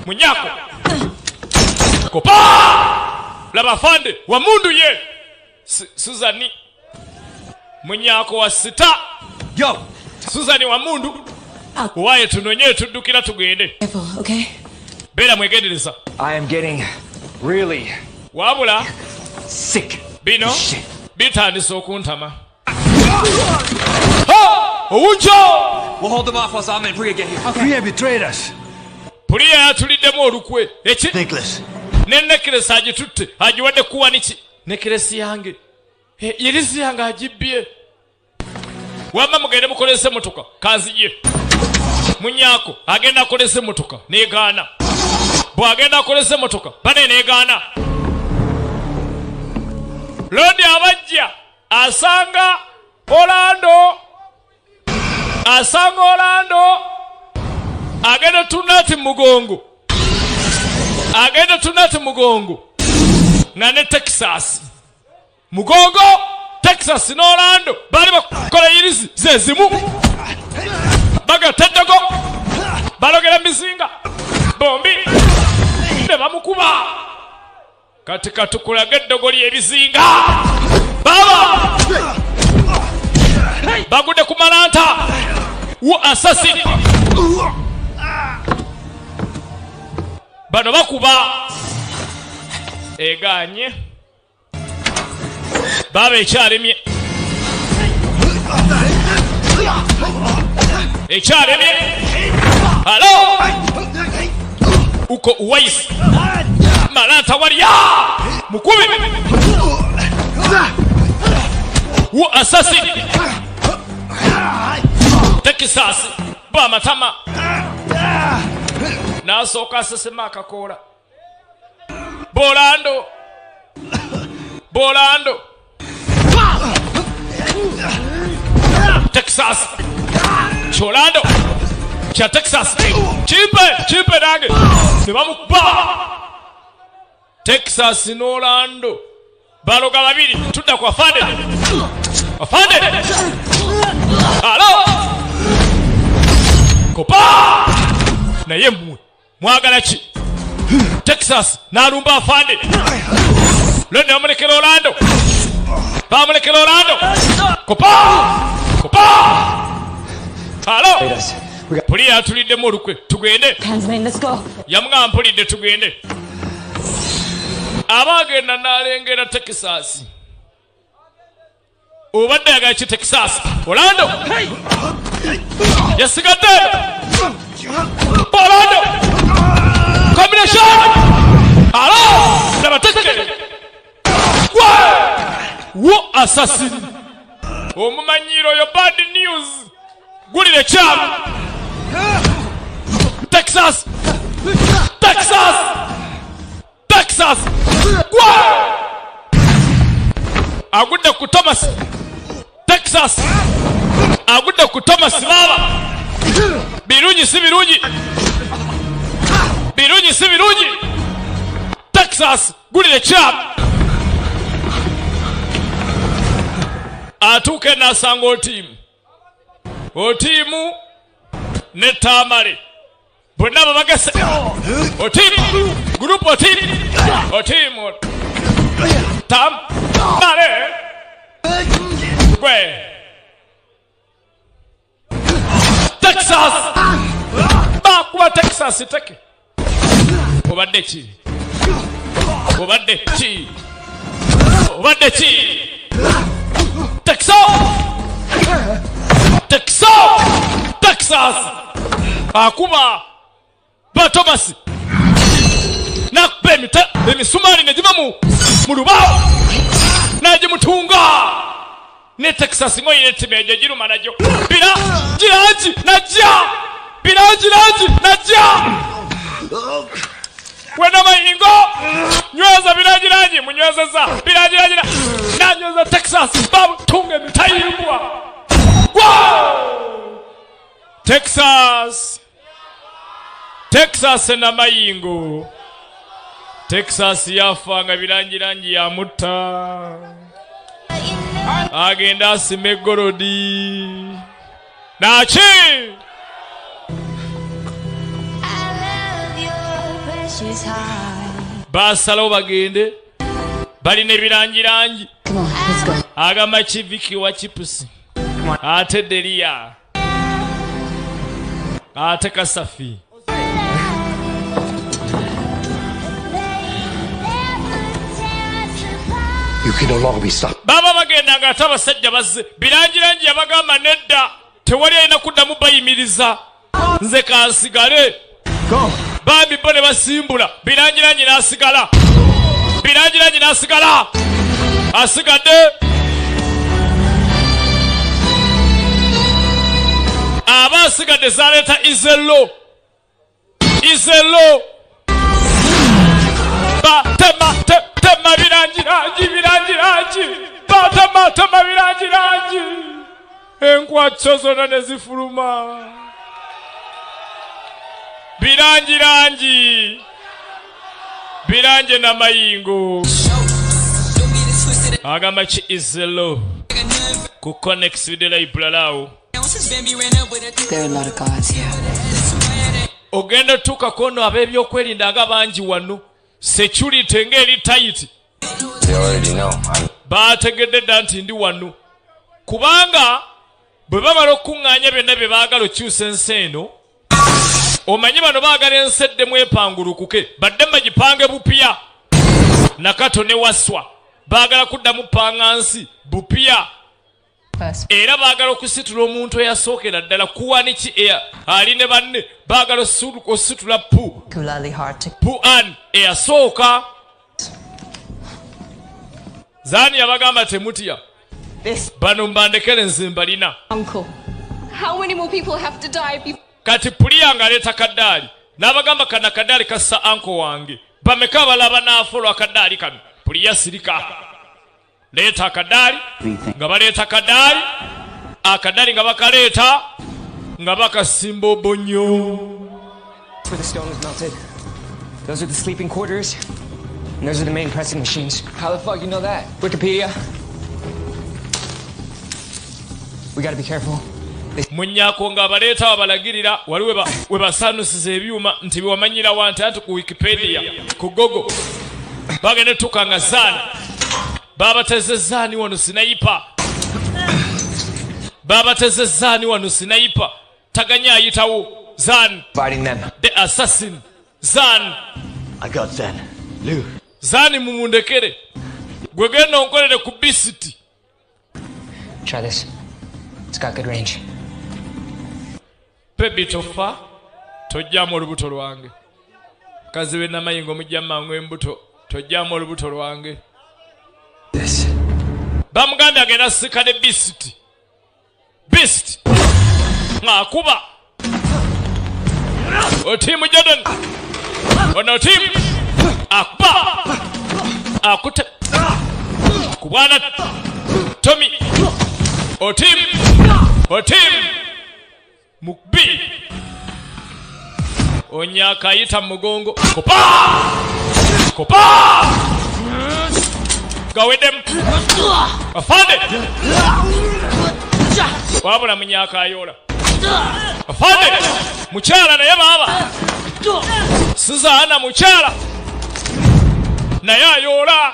Speaker 2: Munyako! Kopa! Laba fande wa mundu ye! Suzani. Munyako wa sita.
Speaker 5: Yo!
Speaker 2: Suzani wa mundu. Waye tunonye tudukira tugende.
Speaker 4: Careful, okay?
Speaker 2: Bera mwegendereza.
Speaker 5: I am getting really
Speaker 2: Wabula.
Speaker 5: sick.
Speaker 2: Bino.
Speaker 5: Shit.
Speaker 2: Bitandise okuntama. Owujo!
Speaker 5: We'll hold them off while Zalman and Priya get here. Okay.
Speaker 9: Priya betrayed us.
Speaker 2: Priya yatuliddemu olukwe.
Speaker 9: Nicholas.
Speaker 2: Ne necklace agitutte. Agiwadde kuwaniki. Necklace yange. Yirizi yange agibbye. Wamma mugende mukolese motoka. Kanzije. Munyako agenda akolese motoka. Negaana. Bw'agenda akolese motoka. Bane negaana. Lodi abajja. Asanga Orlando. Agenda tunati mugongo. Nga ne Texas. Mugongo, Texas ne Orlando. Bali bakola yirizi zezimu. Bagateddago. Balogera mizinga. Bombi. Ne bamukuba. Kati katukulaga eddogo ly'ebizinga. Baba! Bagudde ku malanta. Assassin. Bano bakuba. Eganye. Baba ekyalemye. Hello! Uko Uwais. Malanta waliya. Mukubi. Assassin. Texas. Bamatama. Nasooka asesema akakola. Bolando. Texas. Cholando. Cha Texas. Chipe nange. Nebamukuba. Texas n'Orlando. Baloga babiri. Tudda kwa Fande. Hello. Kopa. Naye mmwe. Mwagala ki? Texas n'alumba afande. Lone bamulekera Orlando. Kopa. Hello. Priya atuliddemu olukwe. Tugende.
Speaker 4: Kansman, let's go.
Speaker 2: Yamwampulidde tugende. Abagenda n'alengera Texas. Obadde ayagala ki Texas? Orlando. Yasigadde. Orlando. Combination. Hello. Nabatekere. Wo assassin. Omumanyiro yo bad news. Gulire cham. Texas. Agudde ku Thomas. Texas. Agudde ku Thomas baba. Birungi si birungi. Texas gulire chap. Atuke nasanga otimu ne Tamale. Bonna babagese. Otimu. Group otimu. Tamale. Gwe. Texas. Bakuba Texas teke. Obadde ki? Texas. Akuba. Ba Thomas. Nakuba emisumari negiva mu lubaawo. Nagimutunga. Ne Texas ngoyi netimeje giruma najo. Biraji najja. Wena mayingo. Nyweza biraji munyweza biraji nanyweza Texas babu tunge mitayimbwa. Wow! Texas na mayingo. Texas yafanga birangi ya mutta. agenda asima eggolodi naki basalawo bagende balina ebirangirangi agamba kiviki wa chipusi ate deriya ate kasafi
Speaker 9: You can no longer be stopped.
Speaker 2: baba bagenda nga ate abasajja bazze birangirangi yabagamba nedda tewali alina kuddamu bayimiriza nze kansigale bambi bo ne basimbula birangirangi n'asigala birangirangi n'asigala asigadde aba asigadde zaleeta izelo tema birangirangi batema birangirangi enkwatso zonna ne zifuluma birangirangi biranje n'amayingo agamba ki izelo ku connect with the library lawo.
Speaker 4: There are a lot of gods here.
Speaker 2: Ogenda tuka kono ab'ebyokwerinda nga bangi wano security ng'eri tight.
Speaker 5: They already know.
Speaker 2: Baategedde dda nti ndi wano kubanga bwe bamala okuŋŋaanya byonna bye baagala okyusa ensi eno omanyi bano baagala ensi eddemu epangulukuke badde bagipange bupya nakato ne waswa baagala kuddamu panga nsi bupya era baagala okusitula omuntu eyasookera ddala kuwaniki ali ne banne baagala ositula pu an eyasooka zaani yabagamba temutya bano mbandekere nze mbalina
Speaker 8: Uncle, how many more people have to die before?
Speaker 2: kati puliya ng'aleeta kaddaali n'abagamba kana kaddaali kassa anko wange bameka balaba n'afolo akaddaali kano puliya sirika leeta akaddaali nga baleeta kaddaali akaddaali nga bakaleeta nga bakasimba obonyo.
Speaker 3: That's where the stone was melted. Those are the sleeping quarters. And those are the main pressing machines.
Speaker 5: How the fuck you know that?
Speaker 3: Wikipedia. We gotta be careful.
Speaker 2: Munyako nga baleeta abalagirira wali we basaanusiza ebyuma nti biwamanyira wanti anti ku Wikipedia ku Google bagende tukanga zaani babateze zaani wano sinayipa babateze zaani wano sinayipa taganya ayitawo zaani
Speaker 5: Fighting them.
Speaker 2: the assassin zaani
Speaker 9: I got Zen. Lou.
Speaker 2: zaani mumundekere gwe genda onkolere ku bisiti.
Speaker 3: Try this. It's got good range.
Speaker 2: Pebi tofa tojjamu olubuto lwange kazibe namayingo mujja mangu embuto tojjamu olubuto lwange. Bamugambye agenda sika ne bisiti ng'akuba otiimu Jordan ono otiimu akuba akute ku bwana Tommy otiimu Mukbi onyaka ayita mugongo kopa gawedem afande wabula munyaka ayola afande mukyala naye baba Suzana mukyala naye ayola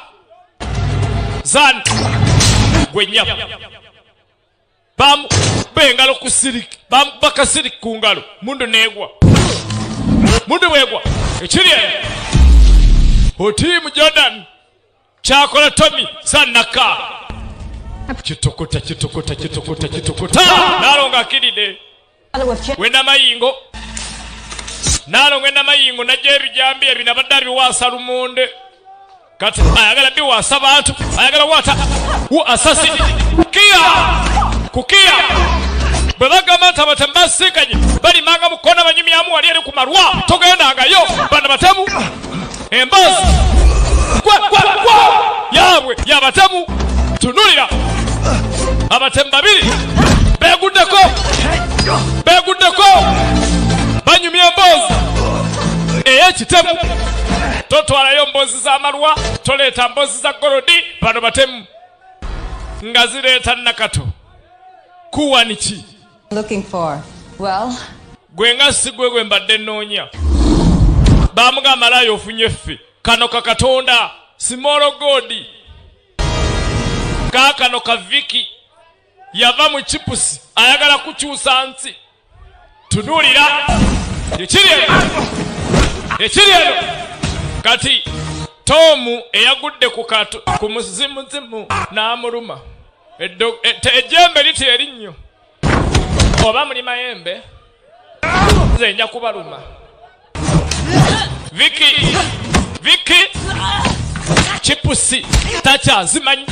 Speaker 2: zan gwenya bam bengalo kusiriki bam bakasiriki kungalo mundu negwa mundu wegwa ekiri otiimu Jordan kyakola Tommy sanaka kitokota nalonga akiride wenda mayingo najja ebijambi ebinabadde biwaasa lumonde kati ayagala biwaasa bantu ayagala wata assassin kukia bwe bagamba nti abatemu basikanye balimanga mukona banyumyamu wali eri ku malwa togendangayo bana batemu emboozi yabwe yabatemu tunulira abatemu babiri beguddeko banyumya emboozi ey'ekitemu totwalayo mboozi z'amalwa toleeta mboozi za golodi bano batemu nga zireeta nakato kuwaniki
Speaker 4: Looking for, well,
Speaker 2: gwe nga si gwe mbadde nnoonya baamugamba malaayi ofunye ffe kano ka katonda simolo godi kaakano ka Viki yava mu chipusi ayagala kukyusa nsi tunuulira ekiri eno kati Tomu eyagudde ku muzimuzimu n'amuluma ejjembe liti erinnyo oba muli mayembe nze nja kubaluma Viki chipusi takyazimanyi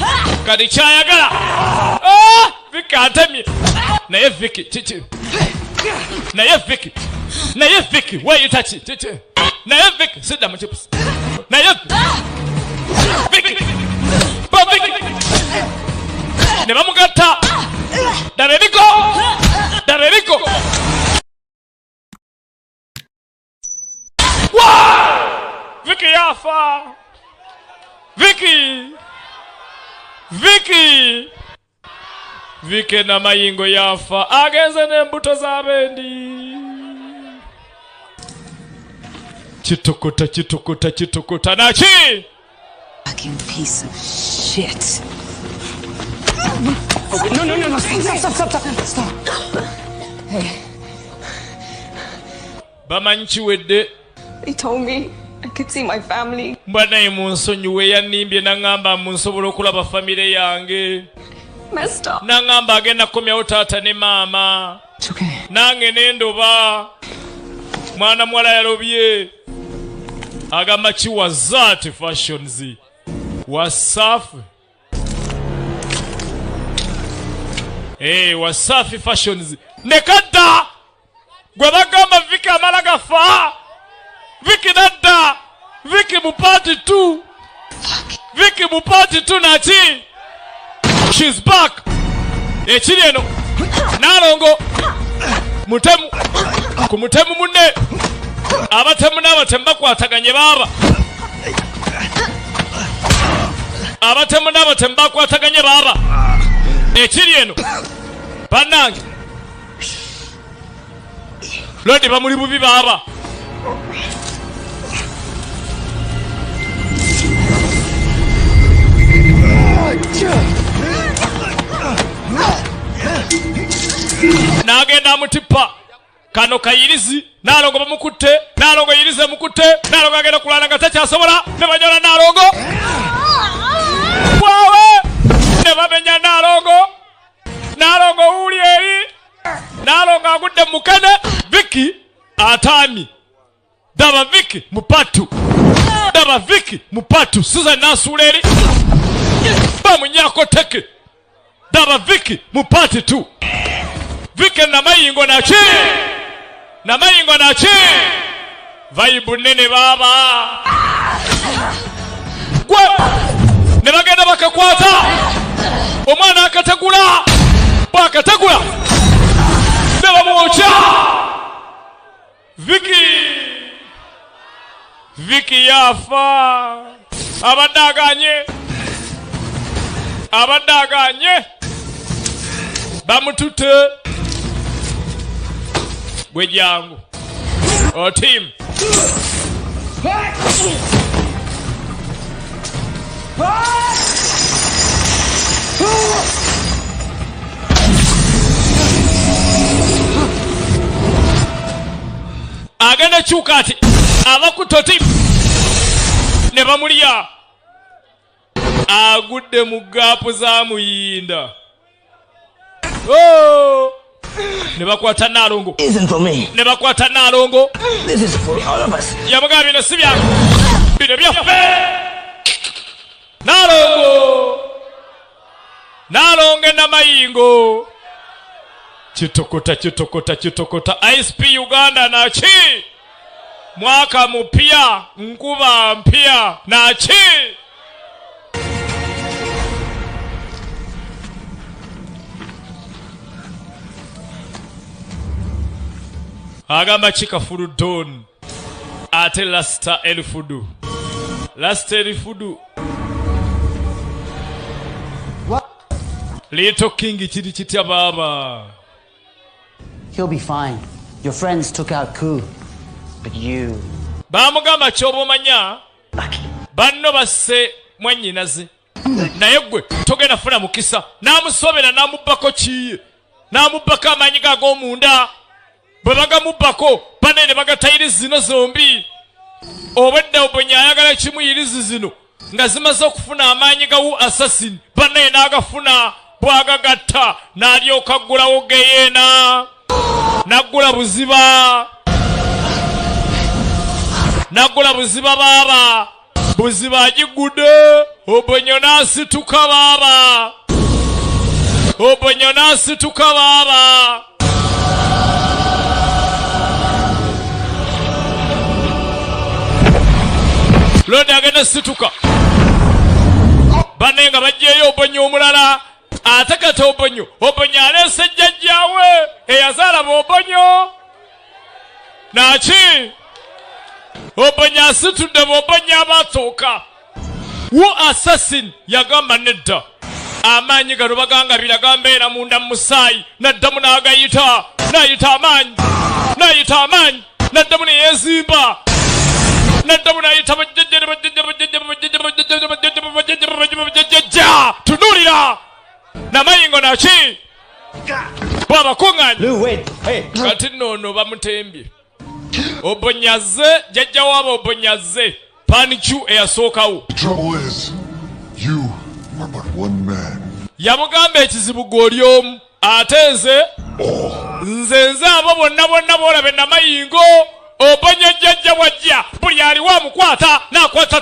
Speaker 2: kati kyayagala Viki atemye naye Viki weeyita ki naye Viki sidda mu chipusi naye Viki ne bamugatta dareriko Viki yafa Viki na mayingo yafa agenze n'embuto z'abendi Chitukuta naki
Speaker 4: fucking piece of shit.
Speaker 3: Oh, no. Stop. Hey.
Speaker 2: Bamanyi kiwedde
Speaker 10: He told me I could see my family.
Speaker 2: mbanaye munsonyiwe yannimbye n'angamba munsobola okulaba famire yange
Speaker 10: Messed up.
Speaker 2: n'angamba agenda kukomyawo taata ne maama nange nendoba mwana muwala yalobye agamba ki wazaati fashions wasafi wasafi fashions nekadda gwe bagamba Viki amala gafa Viki nadda Viki mu party 2 naki she's back ekiri eno nalongo mutemu ku mutemu munne abatemu n'abatemu bakwataganye baaba ekiri eno bannange lodi bamuli bubi baaba n'agenda amutipa kano kayirizi nalongo bamukutte nalongo yirize mukutte nalongo agenda kulwana nga takyasobola ne banyola nalongo wawe ne bamenya nalongo uli eri nalongo agudde mukene Viki atami daba Viki mupatu Susan nasuula eri bamunyako teke daba Viki mupati 2 Viki na mayingo naki vaibu nene baba gwe ne bagenda bakakwata omwana akategula bwakategula ne bamwocha Viki yafa abadaganye bamutute gwe jangu team agenda kyuka ati abakuto team ne bamulya agudde mu gaapu za muyinda ne bakwata nalongo
Speaker 6: Isn't for me.
Speaker 2: ne bakwata nalongo
Speaker 6: This is for all of us.
Speaker 2: yamugaa bino si byange bino byaffe nalongo namayingo kitokota ISP Uganda naki mwaka mupya nkuba mpya naki agamba chikafuru don ate lasta elifudu Little King kiri kitya baba.
Speaker 6: He'll be fine. Your friends took out Ku, but you.
Speaker 2: Bamugamba ky'obomanya banno basse mwannyinaze naye gwe togenda funa mukisa n'amusobera n'amubbako kiye n'amubbako amaanyi ge ag'omunda bwe bagamubbako banene bagatayirizi zino zombi obwedda obonya ayagala kimuyirizi zino nga zimaze okufuna amaanyi gawu assassin banene n'agafuna bwagagatta n'alyoka aggulawo geyeena n'aggula buziba Nagula buziba baba. Buziba jigude. Obonyo nasituka baba. Obonyo nasituka baba. Lodi agenda situka. Banenga bajeyo obonyo omulala. Atakata obonyo. Obonyo alese jjajjawe. Eyazala obonyo. Nachi. Obonya situde obonya abatooka. Wo assassin yagamba nedda. Amaanyi gano baganga biragamba era munda musaayi. Naddamu n'agayita. N'ayita amaanyi. N'ayita amaanyi. Naddamu ne yeezimba. Naddamu n'ayita tunuulira. Namayingo naki. Bwaba kuŋŋaanya. Kati nno bamutembye. Obonyaze jajja wabo obonyaze panichu eyasookawo.
Speaker 11: The trouble is, you are but one man.
Speaker 2: Yamugamba ekizibu gw'oli omu ate nze abo bonna boolabe namayingo obonya jjajja wajja buli aliwo amukwata n'akwata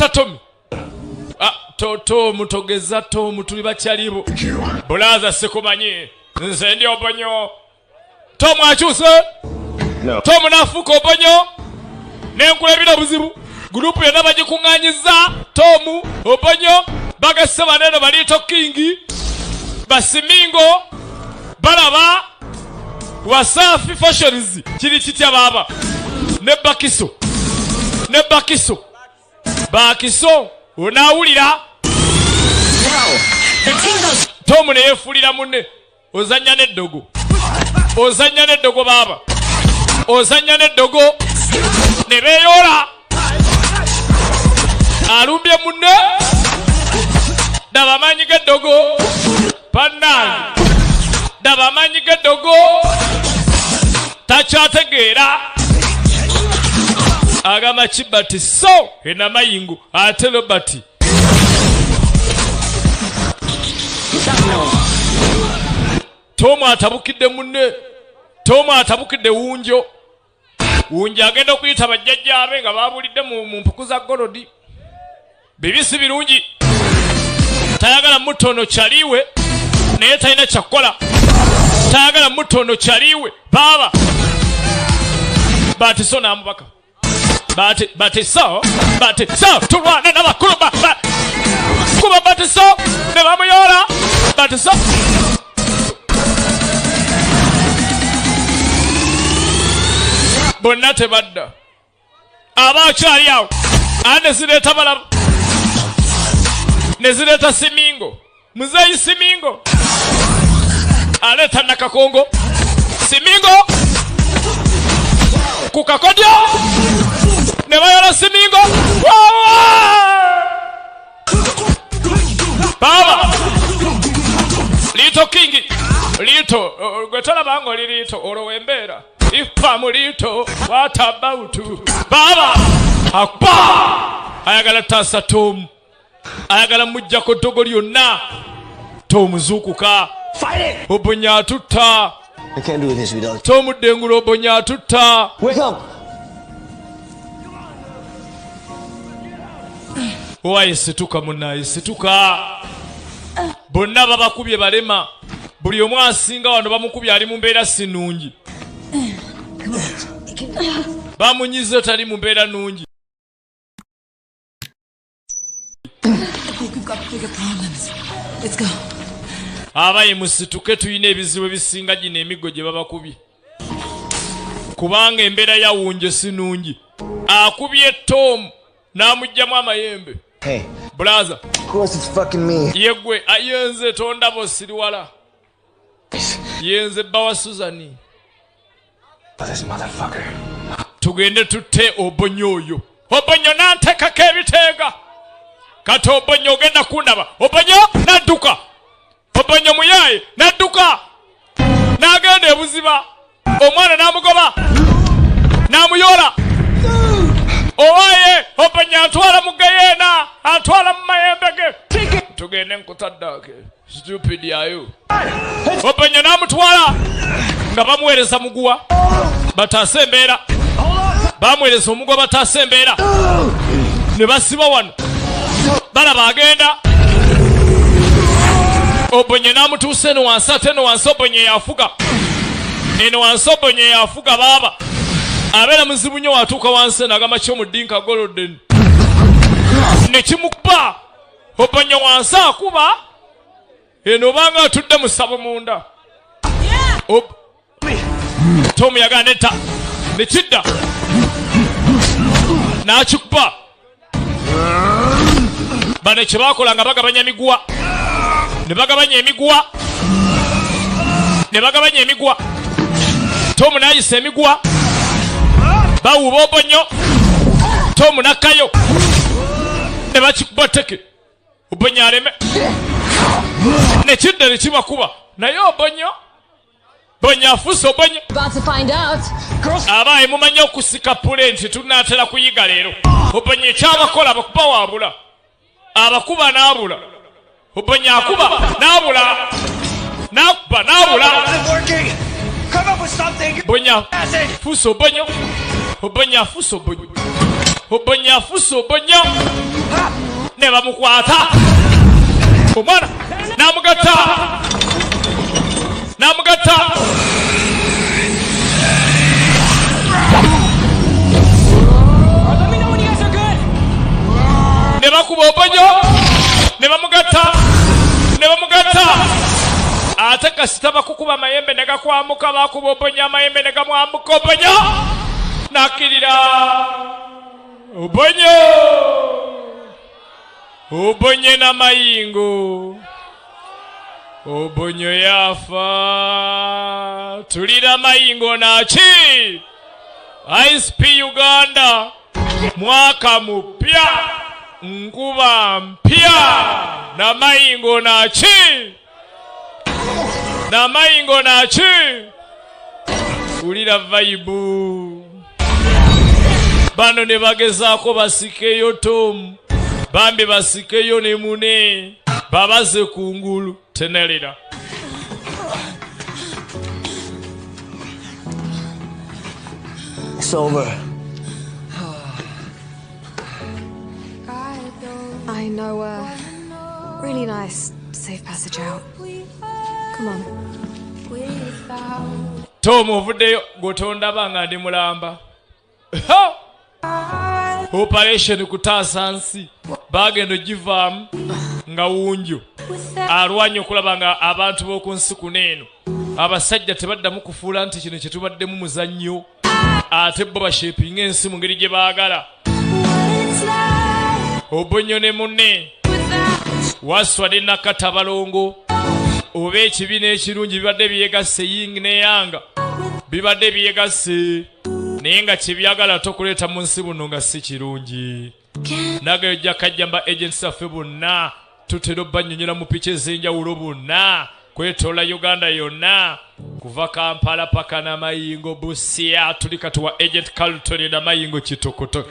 Speaker 2: Tom. Tomu togeza Tomu tuli bakyalibo. Bulaza sikumanyi nze ndi obonyo. Tomu akyuse? No. Tomu nafuuka obonyo? Nenkulabira buzibu. Gurupu yonna bagikuŋŋaanyiza. Tomu obonyo. Bagasse baneno baliito King. Basimingo. Balaba. Wasafi Fashions. Kiri kitya baba. Ne Bakiso. Bakiso. Onaawulira? Tomu ne yeefuulira munne. Ozannya n'eddogo. Ozanya n'eddogo baba. Ozanya n'eddogo. Ne beeyoola. Alumbye munne. Daba amaanyi g'eddogo. Pannange. Daba amaanyi g'eddogo. Takyategeera. Agamba Kibati so enamayingo ate Robert. Tomu atabukidde munne. Tomu atabukidde Wunjo. Wunjo agenda okuyita bajjajja abe nga babulidde mu mpuku za golodi. Bibisi birungi. Tayagala mutono kyaliwe. Naye talina kyakkola. Tayagala mutono kyaliwe. Baba. Batiso n'amubaka. Batiso. Tulwana n'abakulu kuba Batiso. Ne bamuyoola. Batiso. Bonna tebadda. Abakyali awo. Ane zireeta balaba. Ne zireeta Simingo. Muzeeyi Simingo. Aleeta Nakakongo. Simingo. Ku kakodyo. Ne bayola Simingo. Baba. Little King. Little. Gwe tolaba ng'oli Little olwo wembeera. Ifa mulito what about baba akpa ayagala tasa Tom ayagala mujja ko dogo lyonna Tom zukuka obonya tutta.
Speaker 12: I can't do this without
Speaker 2: Tom dengulo obonya tutta.
Speaker 12: Wake up.
Speaker 2: Owaye situka munaye situka. Bonna babakubye balema buli omu asinga wano bamukubye ali mu mbeera sinungi. Bamunyize tali mu mbeera nungi. Abaye musituke tuyina ebizibu ebisinga gino emigo gye babakubye. Kubanga embeera ya Wunjo sinungi. Akubye Tom n'amugyamu amayembe.
Speaker 12: Hey.
Speaker 2: Blaza.
Speaker 5: Of course it's fucking me.
Speaker 2: Yegwe ayenze tonda bosiri wala. Yenze bawa Suzani.
Speaker 5: This motherfucker.
Speaker 2: Tugende tutte obonyo oyo. Obonyo nanteka kebitega. Kati obonyo ogenda kundaba. Obonyo nadduka. Obonyo muyaye nadduka. Nagenda ebuziba. Omwana namugoba. Namuyola. Owaye obonyo atwala mugayena. Atwala mu mayembege. Tugende nkutaddake. Stupid yayo. Obonyo namutwala. Nga bamuweereza muguwa. Batasembeera. Bamuweereza omugwa batasembeera. Ne basiba wano. Balaba agenda. Obonye namutuuse eno wansi ate eno wansi obonye yafuga. Eno wansi obonye yafuga baaba. Abeera muzibu nnyo watuuka wansi nagamba ky'omuddinka golden. Ne kimukuba. Obonye wansi akuba. Eno banga atudde mu ssabo munda. Tom yagana netta. Ne kidda. N'akikuba. Bano kye baakola nga bagabanya emiguwa. Ne bagabanya emiguwa. Ne bagabanya emiguwa. Tom n'ayisa emiguwa. Bawuba obonyo. Tom n'akkayo. Ne bakikuba teke. Obonyo aleme. Ne kidda ne kibakuba. Naye obonyo. Bonyo afuuse obonyo.
Speaker 8: About to find out.
Speaker 2: Abaayi mumanyi okusika pule nti tunaatera kuyiga leero. Obonyo ekyabakola abakuba waabula. Abakuba n'abula. Obonyo akuba n'abula. N'akuba n'abula. Bonyo afuuse obonyo. Obonyo afuuse obonyo. Obonyo afuuse obonyo. Ne bamukwata. Omwana n'amugatta. Namugatta.
Speaker 3: Let me know when you guys are good.
Speaker 2: Ne bakuba obonyo. Ne bamugatta. Ne bamugatta. Ate kasita bakukuba amayembe ne gakwamuka bakuba obonyo amayembe ne gamwambuka obonyo. Nakirira. Obonyo. Obonye n'amayingo. Obonyo yafa. Tulira mayingo naki. ISP Uganda. Mwaka mupya. Nkuba mpya. Na mayingo naki. Na mayingo naki. Tulira vaibu. Bano ne bagezaako basikeyo Tom. Bambi basikeyo ne mune. Babaze kungulu. Tenelida.
Speaker 6: It's over.
Speaker 10: I know a really nice safe passage out. Come on.
Speaker 2: Tom ovuddeyo gotondaba nga ndi mulamba. Operation kutaasa nsi. Bagenda ogivaamu nga wunjo. Alwanye okulaba nga abantu b'oku nsi kuno eno abasajja tebaddamu kufuula nti kino kye tubaddemu muzannyo ate bo bashepinga ensi mu ngeri gye baagala. Obonyo ne munne waswa ne Nakata Balongo oba ekibiina ekirungi bibadde byegasse Ying ne Yanga bibadde byegasse naye nga kyebyagala tokuleeta mu nsi buno nga si kirungi. Nagayo jakajjamba agents affe bonna tutera obanyonyola mu picha ez'enjawulo bonna kwetoola Uganda yonna kuva Kampala paka na Mayingo Busia tuli katuwa agent Carlton na Mayingo Kitokoto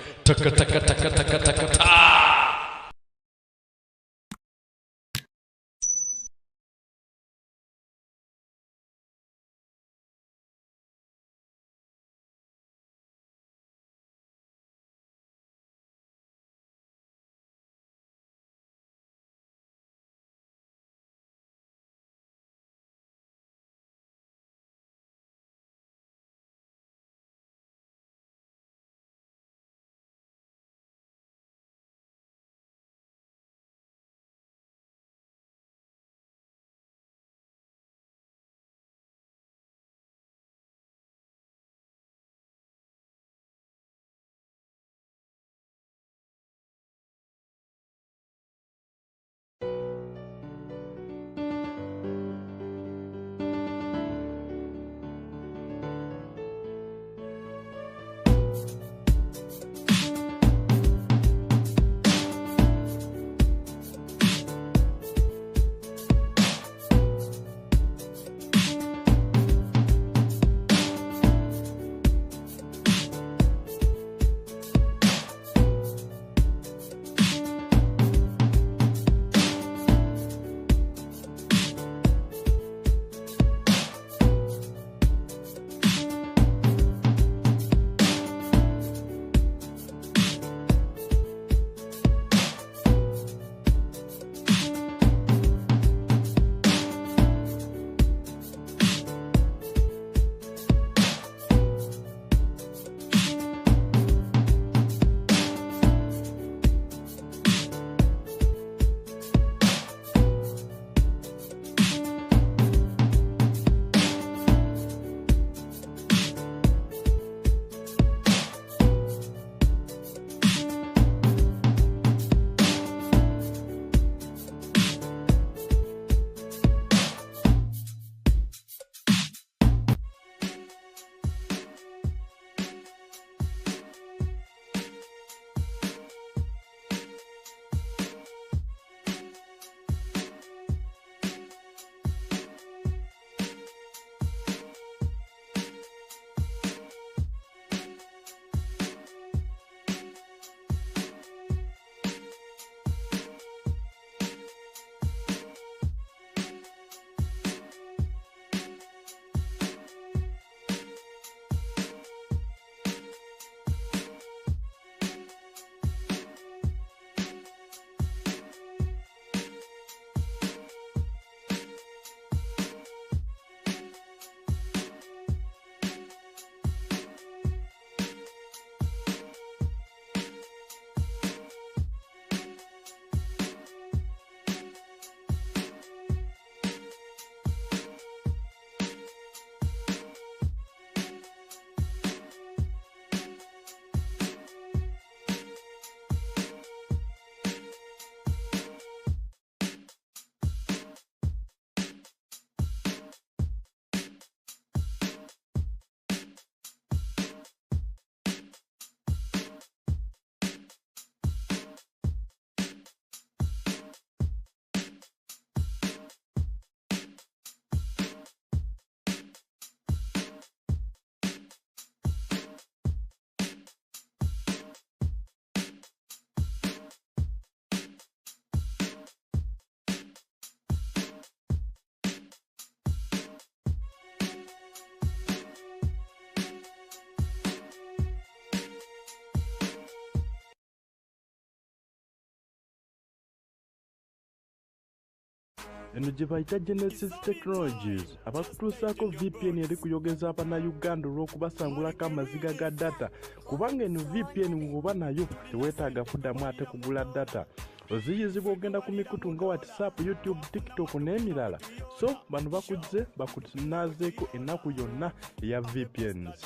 Speaker 1: eno gye bayita Genesis Technologies abakutuusaako VPN eri kuyogeza abannayuganda olw'okubasangulako amaziga ga data kubanga eno VPN bw'oba nayo teweetaaga kuddamu ate kugula data oziyizibwa ogenda ku mikutu nga WhatsApp, YouTube, TikTok n'emirala so bano bakuzze bakutunaazeeko ennaku yonna eya VPNs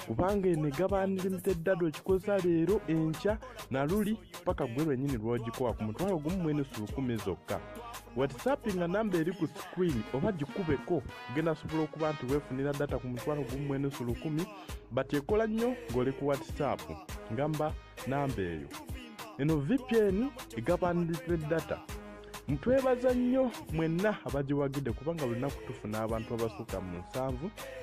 Speaker 1: kubanga eno egaba unlimited data okikoza leero enkya na luli paka gwe lwennyini lw'ogikowa ku mutwalo gumu mwene 10 zokka. WhatsApp nga namba eri ku screen oba gikubeko genda sobola okuba nti weefunira data ku mutwalo gumu mwene 10 but ekola nnyo ng'oli ku WhatsApp ngamba namba eyo. Eno VPN egaba unlimited data mutwebaza nnyo mwenna abagiwagidde kubanga lunaku tufuna abantu abasukka mu 7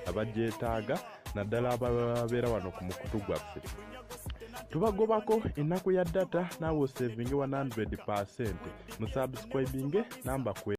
Speaker 1: abagyetaaga naddala ababeera wano ku mukutu gwaffe. Tubagobako ennaku ya data naawe osevinge 100% mu subscribing namba kwe